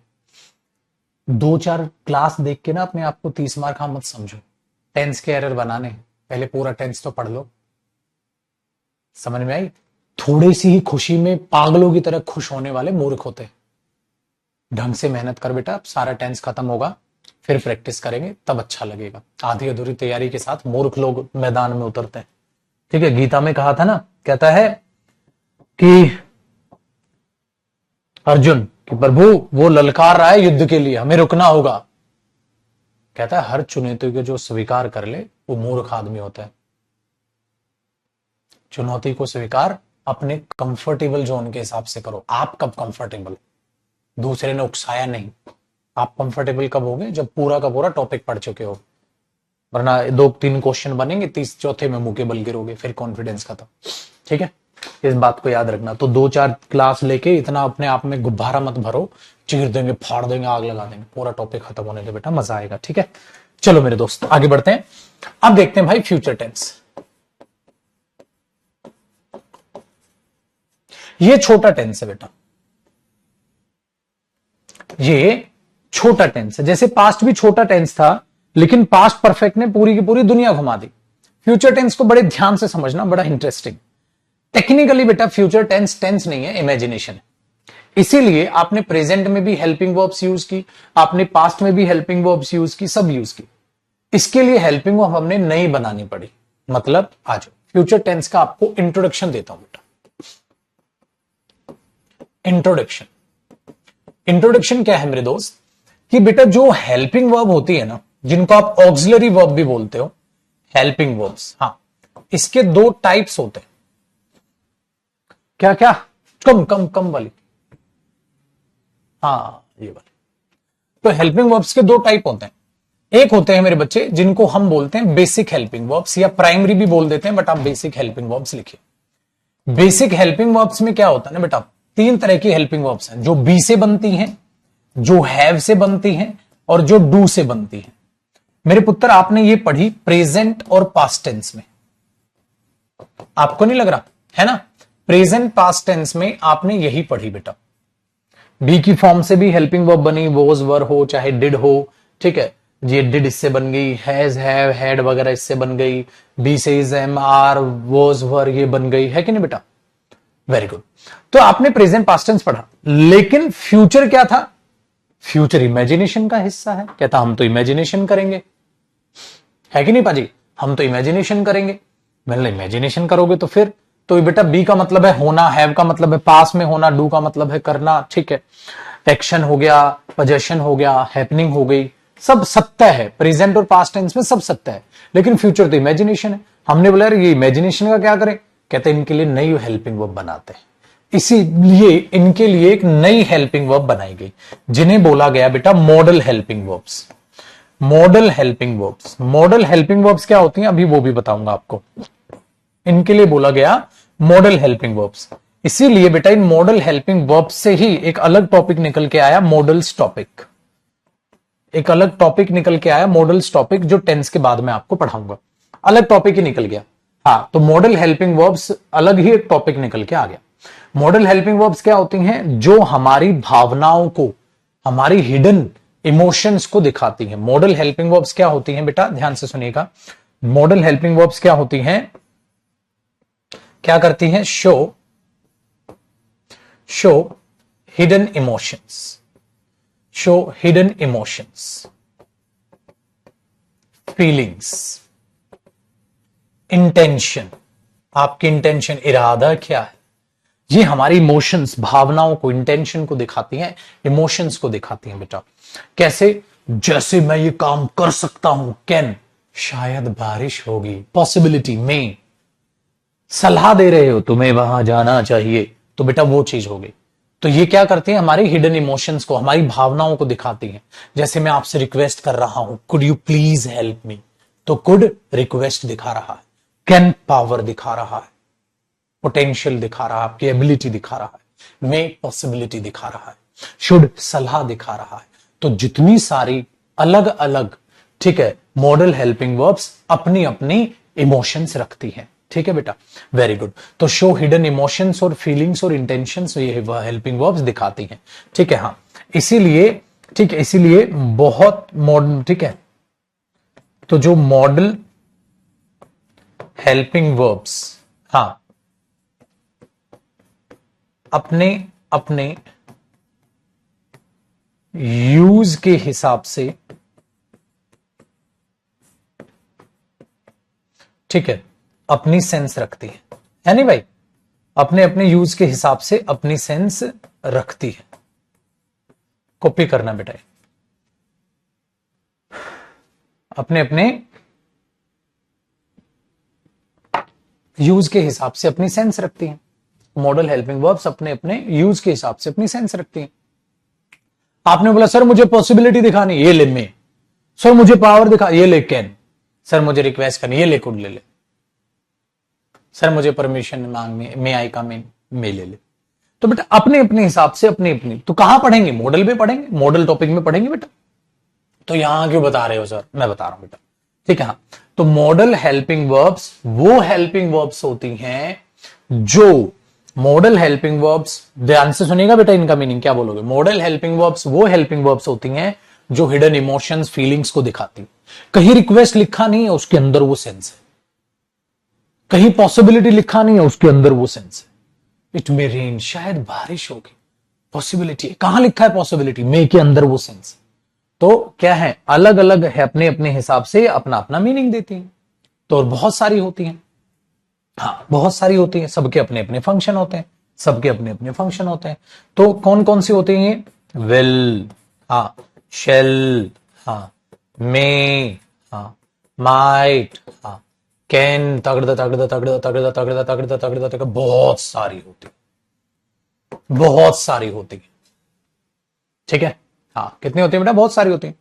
2-4 क्लास देख के ना अपने आप को 30 मार्क मत समझो। टेंस के एरर बनाने पहले पूरा टेंस तो पढ़ लो। समझ में आई? थोड़ी सी ही खुशी में पागलों की तरह खुश होने वाले मूर्ख होते हैं। ढंग से मेहनत कर बेटा, सारा टेंस खत्म होगा, फिर प्रैक्टिस करेंगे तब अच्छा लगेगा। आधी अधूरी तैयारी के साथ मूर्ख लोग मैदान में उतरते हैं, ठीक है। गीता में कहा था ना, कहता है कि अर्जुन कि प्रभु वो ललकार रहा है युद्ध के लिए, हमें रुकना होगा। कहता है हर चुनौती को जो स्वीकार कर ले वो मूर्ख आदमी होता है। चुनौती को स्वीकार अपने कंफर्टेबल जोन के हिसाब से करो। आप कब कंफर्टेबल? दूसरे ने उकसाया नहीं। आप कंफर्टेबल कब होगे? जब पूरा का पूरा टॉपिक पढ़ चुके हो, वरना 2-3 क्वेश्चन बनेंगे, 34 में मुंह के बल गिरोगे, फिर कॉन्फिडेंस खत्म, ठीक है। इस बात को याद रखना। तो 2-4 क्लास लेके इतना अपने आप में गुब्बारा मत भरो, चीर देंगे, फाड़ देंगे, आग लगा देंगे। पूरा टॉपिक खत्म होने दे बेटा, मजा आएगा, ठीक है। चलो मेरे दोस्त आगे बढ़ते हैं। अब देखते हैं भाई फ्यूचर टेंस। ये छोटा टेंस है बेटा, ये छोटा टेंस है। जैसे पास्ट भी छोटा टेंस था, लेकिन पास्ट परफेक्ट ने पूरी की पूरी दुनिया घुमा दी। फ्यूचर टेंस को बड़े ध्यान से समझना, बड़ा इंटरेस्टिंग। टेक्निकली बेटा फ्यूचर टेंस टेंस नहीं है, इमेजिनेशन है। इसीलिए आपने प्रेजेंट में भी हेल्पिंग वर्ब्स यूज की, आपने पास्ट में भी हेल्पिंग वर्ब्स यूज की, सब यूज की। इसके लिए हेल्पिंग वर्ब हमने नई बनानी पड़ी। मतलब आज फ्यूचर टेंस का आपको इंट्रोडक्शन देता हूं बेटा। इंट्रोडक्शन, इंट्रोडक्शन क्या है मेरे दोस्त, कि बेटा जो हेल्पिंग वर्ब होती है ना, जिनको आप ऑक्सिलरी वर्ब भी बोलते हो, हेल्पिंग वर्ब्स, हाँ, इसके 2 टाइप्स होते हैं। क्या क्या? कम कम कम वाली, हाँ ये वाली। तो हेल्पिंग वर्ब्स के 2 टाइप होते हैं। एक होते हैं मेरे बच्चे जिनको हम बोलते हैं बेसिक हेल्पिंग वर्ब्स, या प्राइमरी भी बोल देते हैं, बट आप बेसिक हेल्पिंग वर्ब्स लिखिए। बेसिक हेल्पिंग वर्ब्स में क्या होता है ना बेटा, 3 तरह की हेल्पिंग वर्ब्स हैं, जो बी से बनती हैं, जो हैव से बनती हैं, और जो डू से बनती हैं। मेरे पुत्र आपने ये पढ़ी प्रेजेंट और पास्ट टेंस में, आपको नहीं लग रहा है ना? प्रेजेंट पास्ट टेंस में आपने यही पढ़ी बेटा। बी की फॉर्म से भी हेल्पिंग वर्ब बनी, वोज वर हो चाहे डिड हो, ठीक है। ये डिड इससे बन गई, हैज हैव हैड वगैरह इससे बन गई, बी से इज एम आर वोज वर ये बन गई, है कि नहीं बेटा? Very good. तो आपने प्रेजेंट पास्ट टेंस पढ़ा, लेकिन फ्यूचर क्या था? फ्यूचर इमेजिनेशन का हिस्सा है। कहता हम तो इमेजिनेशन करेंगे, है कि नहीं पाजी? हम तो इमेजिनेशन करेंगे। मैंने इमेजिनेशन करोगे तो फिर तो बेटा बी का मतलब है होना, हैव का मतलब है पास में होना, डू का मतलब है करना, ठीक है। एक्शन हो गया, पोजेशन हो गया, हैपनिंग हो गई, सब सत्य है। प्रेजेंट और पास्ट टेंस में सब सत्य है, लेकिन फ्यूचर तो इमेजिनेशन है। हमने बोला यार ये इमेजिनेशन का क्या करें? कहते इनके लिए नई हेल्पिंग वर्ब बनाते हैं। इसीलिए इनके लिए एक नई हेल्पिंग वर्ब बनाई गई, जिन्हें बोला गया बेटा model helping verbs. Model helping verbs, model helping verbs क्या होती हैं अभी वो भी बताऊंगा आपको। इनके लिए बोला गया मॉडल हेल्पिंग वर्ब्स। इसीलिए बेटा इन मॉडल हेल्पिंग वर्ब्स से ही एक अलग टॉपिक निकल के आया, मॉडल्स टॉपिक। एक अलग टॉपिक निकल के आया, मॉडल्स टॉपिक, जो टेंस के बाद में आपको पढ़ाऊंगा। अलग टॉपिक ही निकल गया। हाँ, तो मॉडल हेल्पिंग वर्ब्स अलग ही एक टॉपिक निकल के आ गया। मॉडल हेल्पिंग वर्ब्स क्या होती हैं? जो हमारी भावनाओं को, हमारी हिडन इमोशंस को दिखाती हैं। मॉडल हेल्पिंग वर्ब्स क्या होती हैं बेटा? ध्यान से सुनिएगा। मॉडल हेल्पिंग वर्ब्स क्या होती हैं? क्या करती हैं? Show hidden emotions, show hidden emotions, feelings, intention, आपकी इंटेंशन, इरादा क्या है। ये हमारी इमोशंस, भावनाओं को, इंटेंशन को दिखाती हैं, इमोशंस को दिखाती हैं बेटा। कैसे? जैसे मैं ये काम कर सकता हूं, कैन, शायद बारिश होगी, पॉसिबिलिटी में। सलाह दे रहे हो तुम्हें वहां जाना चाहिए, तो बेटा वो चीज हो गई। तो ये क्या करती है, हमारी हिडन इमोशंस को, हमारी भावनाओं को दिखाती हैं। जैसे मैं आपसे रिक्वेस्ट कर रहा हूं, could you please help me, तो कुड रिक्वेस्ट दिखा रहा है, कैन पावर दिखा रहा है, पोटेंशियल दिखा रहा है, आपकी एबिलिटी दिखा रहा है, मे पॉसिबिलिटी दिखा रहा है, शुड सलाह दिखा रहा है। तो जितनी सारी अलग अलग, ठीक है, मॉडल हेल्पिंग वर्ब्स अपनी अपनी इमोशंस रखती हैं। ठीक है बेटा, वेरी गुड। तो शो हिडन इमोशंस और फीलिंग्स और इंटेंशंस ये हेल्पिंग वर्ब्स दिखाती हैं। ठीक है, हाँ, इसीलिए, ठीक है, इसीलिए बहुत मॉडर्न, ठीक है, तो जो मॉडल हेल्पिंग वर्ब्स, हाँ, अपने अपने यूज के हिसाब से, ठीक है, अपनी सेंस रखती है नहीं भाई, अपने अपने यूज के हिसाब से अपनी सेंस रखती है। कॉपी करना बेटा, अपने अपने यूज के हिसाब से अपनी सेंस रखती हैं। मॉडल हेल्पिंग वर्ब्स अपने अपने यूज के हिसाब से अपनी सेंस रखती हैं। आपने बोला सर मुझे पॉसिबिलिटी दिखानी, ये ले मे। सर मुझे पावर दिखा, ये ले कैन। सर मुझे रिक्वेस्ट करनी, ये ले कुड ले ले। सर मुझे परमिशन मांगनी, मे आई कम इन, मे ले ले। तो बेटा अपने अपने हिसाब से, अपनी अपनी। तो कहां पढ़ेंगे? मॉडल में पढ़ेंगे, मॉडल टॉपिक में पढ़ेंगे बेटा। तो यहां क्यों बता रहे हो सर? मैं बता रहा हूं बेटा, ठीक है। हाँ, तो मॉडल हेल्पिंग वर्ब्स वो हेल्पिंग वर्ब्स होती हैं जो, मॉडल हेल्पिंग वर्ब्स, ध्यान से सुनिएगा बेटा, इनका मीनिंग क्या बोलोगे। मॉडल हेल्पिंग वर्ब्स वो हेल्पिंग वर्ब्स होती हैं जो हिडन इमोशंस, फीलिंग्स को दिखाती। कहीं रिक्वेस्ट लिखा नहीं है, उसके अंदर वो सेंस है। कहीं पॉसिबिलिटी लिखा नहीं है, उसके अंदर वो सेंस है। इट मे रेन, शायद बारिश होगी, पॉसिबिलिटी है। कहां लिखा है पॉसिबिलिटी? मे के अंदर वो सेंस। तो क्या है, अलग अलग है, अपने अपने हिसाब से अपना अपना मीनिंग देती हैं। तो और बहुत सारी होती हैं, हाँ बहुत सारी होती हैं, सबके अपने अपने फंक्शन होते हैं, सबके अपने अपने फंक्शन होते हैं। तो कौन कौन सी होती हैं? विल, हाँ, शेल, हाँ, मे, हाँ, माइट, हाँ, कैन, तगड़ा तगड़ा तगड़ा तगड़ा तगड़ा तगड़ा तगड़ा तगड़ा, बहुत सारी होती, बहुत सारी होती है। ठीक है, हाँ, कितनी होती है बेटा? बहुत सारी होती है।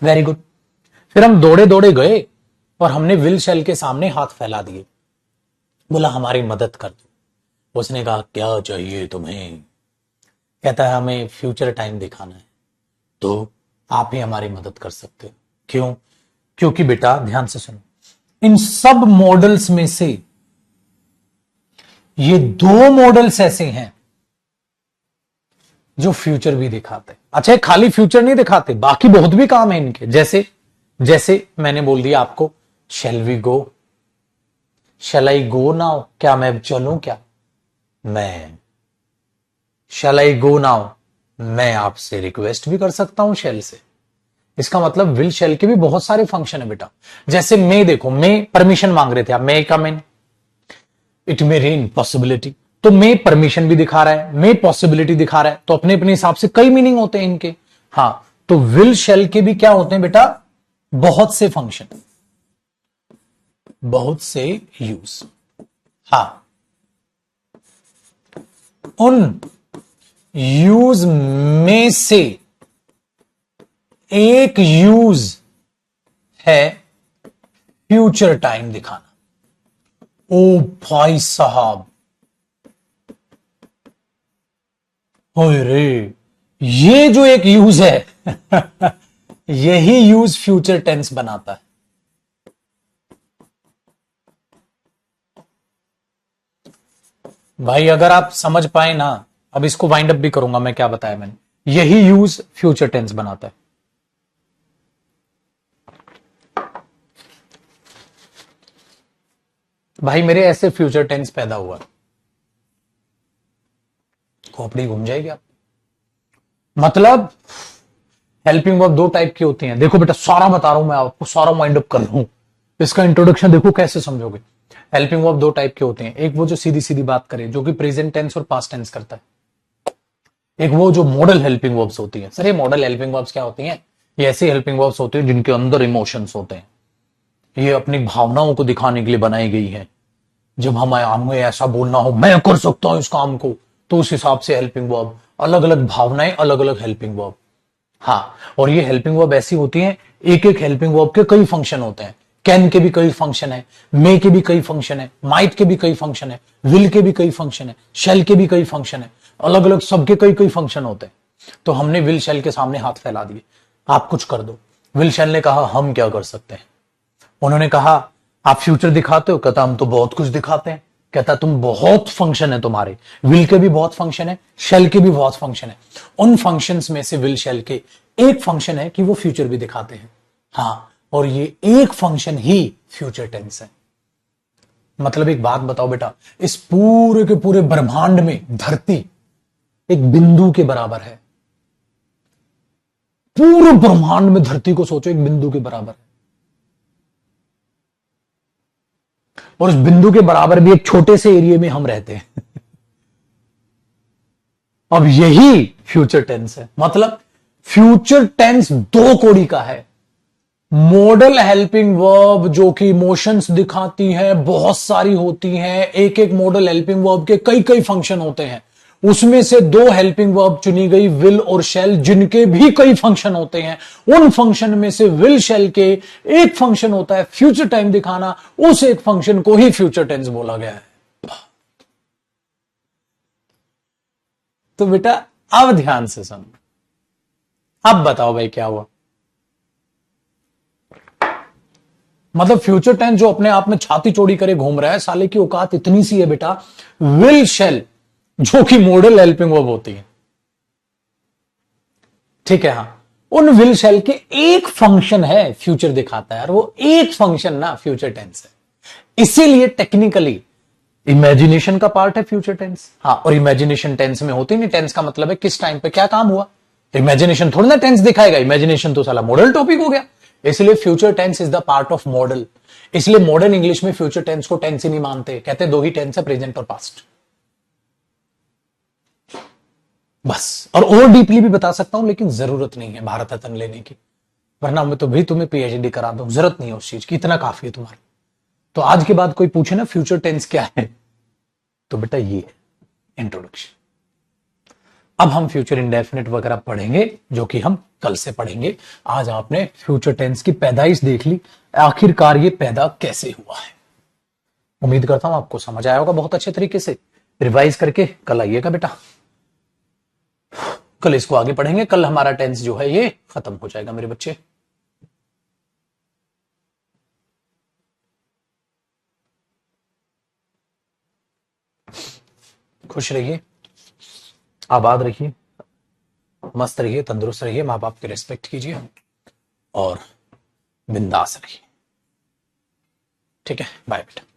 Very good. फिर हम दौड़े दौड़े गए और हमने विल शेल के सामने हाथ फैला दिए, बोला हमारी मदद कर दो। उसने कहा क्या चाहिए तुम्हें? कहता है हमें फ्यूचर टाइम दिखाना है, तो आप ही हमारी मदद कर सकते हो। क्यों? क्योंकि बेटा ध्यान से सुनो, इन सब मॉडल्स में से ये दो मॉडल्स ऐसे हैं जो फ्यूचर भी दिखाते हैं। अच्छा, खाली फ्यूचर नहीं दिखाते, बाकी बहुत भी काम है इनके। जैसे जैसे मैंने बोल दिया आपको, shall we go, shell I go now, क्या मैं चलूं क्या? मैं, शैल आई गो नाउ, मैं आपसे रिक्वेस्ट भी कर सकता हूं शैल से। इसका मतलब विल शेल के भी बहुत सारे फंक्शन है बेटा। जैसे मे, देखो मे परमिशन मांग रहे थे आप, मे कम इन, इट मे रेन, पॉसिबिलिटी। तो मे परमिशन भी दिखा रहा है, मे पॉसिबिलिटी दिखा रहा है, तो अपने अपने हिसाब से कई मीनिंग होते हैं इनके। हाँ, तो विल शेल के भी क्या होते हैं बेटा? बहुत से फंक्शन, बहुत से यूज। हाँ, उन यूज में से एक यूज है फ्यूचर टाइम दिखाना। ओ भाई साहब, ओए रे, ये जो एक यूज है यही यूज फ्यूचर टेंस बनाता है। भाई अगर आप समझ पाए ना, अब इसको वाइंड अप भी करूंगा मैं, क्या बताया मैंने, यही यूज फ्यूचर टेंस बनाता है। भाई मेरे ऐसे फ्यूचर टेंस पैदा हुआ, खोपड़ी घूम जाएगी आप। मतलब हेल्पिंग वर्ब दो टाइप की होती हैं। देखो बेटा सारा बता रहा हूं मैं आपको, सारा वाइंड अप कर रहा हूं। इसका इंट्रोडक्शन देखो कैसे समझोगे। हेल्पिंग वर्ब दो टाइप के होते हैं, एक वो जो सीधी सीधी बात करे जो कि प्रेजेंट टेंस और पास्ट टेंस करता है, एक वो जो मॉडल हेल्पिंग वर्ब्स होती है। सर ये मॉडल हेल्पिंग वर्ब्स क्या होती हैं? ये ऐसी हेल्पिंग वर्ब्स होती है जिनके अंदर इमोशंस होते हैं, ये अपनी भावनाओं को दिखाने के लिए बनाई गई है। जब हमें ऐसा बोलना हो मैं कर सकता हूं इस काम को, तो उस हिसाब से हेल्पिंग वर्ब, अलग अलग भावनाएं, अलग अलग हेल्पिंग वर्ब। हाँ, और ये हेल्पिंग वर्ब ऐसी होती हैं, एक एक हेल्पिंग वर्ब के कई फंक्शन होते हैं। कैन के भी कई फंक्शन है, मे के भी कई फंक्शन है, माइट के भी कई फंक्शन है, विल के भी कई फंक्शन है, शेल के भी कई फंक्शन है, अलग अलग सबके कई कई फंक्शन होते हैं। तो हमने विल शेल के सामने हाथ फैला दिए, आप कुछ कर दो। विल शेल ने कहा हम क्या कर सकते हैं? उन्होंने कहा आप फ्यूचर दिखाते हो? कहता हम तो बहुत कुछ दिखाते हैं। कहता तुम बहुत फंक्शन है तुम्हारे, विल के भी बहुत फंक्शन है, शेल के भी बहुत फंक्शन है। उन फंक्शंस में से विल शेल के एक फंक्शन है कि वो फ्यूचर भी दिखाते हैं। हाँ, और ये एक फंक्शन ही फ्यूचर टेंस है। मतलब एक बात बताओ बेटा, इस पूरे के पूरे ब्रह्मांड में धरती एक बिंदु के बराबर है। पूरे ब्रह्मांड में धरती को सोचो एक बिंदु के बराबर है, और उस बिंदु के बराबर भी एक छोटे से एरिया में हम रहते हैं। अब यही फ्यूचर टेंस है। मतलब फ्यूचर टेंस दो कोड़ी का है। मॉडल हेल्पिंग वर्ब जो कि इमोशंस दिखाती है, बहुत सारी होती हैं, एक एक मॉडल हेल्पिंग वर्ब के कई कई फंक्शन होते हैं। उसमें से दो हेल्पिंग वर्ब चुनी गई, विल और शेल, जिनके भी कई फंक्शन होते हैं। उन फंक्शन में से विल शेल के एक फंक्शन होता है फ्यूचर टाइम दिखाना, उस एक फंक्शन को ही फ्यूचर टेंस बोला गया है। तो बेटा अब ध्यान से सुन, अब बताओ भाई क्या हुआ। मतलब फ्यूचर टेंस जो अपने आप में छाती चौड़ी करे घूम रहा है, साले की औकात इतनी सी है बेटा, विल शेल जो कि मॉडल हेल्पिंग वर्ब होती है, ठीक है, हाँ, उन विल शेल के एक फंक्शन है फ्यूचर दिखाता है, और वो एक फंक्शन ना फ्यूचर टेंस है। इसीलिए टेक्निकली इमेजिनेशन का पार्ट है फ्यूचर टेंस। हाँ, और इमेजिनेशन टेंस में होती नहीं। टेंस का मतलब है किस टाइम पे क्या काम हुआ। इमेजिनेशन थोड़ी ना टेंस दिखाएगा, इमेजिनेशन तो साला मॉडल टॉपिक हो गया। इसलिए future tense is the part of modal. इसलिए मॉडर्न इंग्लिश में फ्यूचर टेंस को टेंस ही नहीं मानते, कहते दो ही टेंस है, प्रेजेंट और पास्ट। बस, और डीपली भी बता सकता हूं, लेकिन जरूरत नहीं है भारत रत्न लेने की, वरना मैं तो भी तुम्हें पीएचडी करा दूं। जरूरत नहीं है उस चीज की, इतना काफी है तुम्हारा। तो आज के बाद कोई पूछे ना फ्यूचर टेंस क्या है, तो बेटा ये इंट्रोडक्शन। अब हम फ्यूचर इंडेफिनिट वगैरह पढ़ेंगे, जो कि हम कल से पढ़ेंगे। आज आपने फ्यूचर टेंस की पैदाइश देख ली, आखिरकार ये पैदा कैसे हुआ है। उम्मीद करता हूं आपको समझ आया होगा बहुत अच्छे तरीके से। रिवाइज करके कल आइएगा बेटा, कल इसको आगे पढ़ेंगे। कल हमारा टेंस जो है ये खत्म हो जाएगा मेरे बच्चे। खुश रहिए, आबाद रहिए, मस्त रहिए, तंदुरुस्त रहिए, माँ बाप की रिस्पेक्ट कीजिए और बिंदास रहिए। ठीक है, बाय बेटा।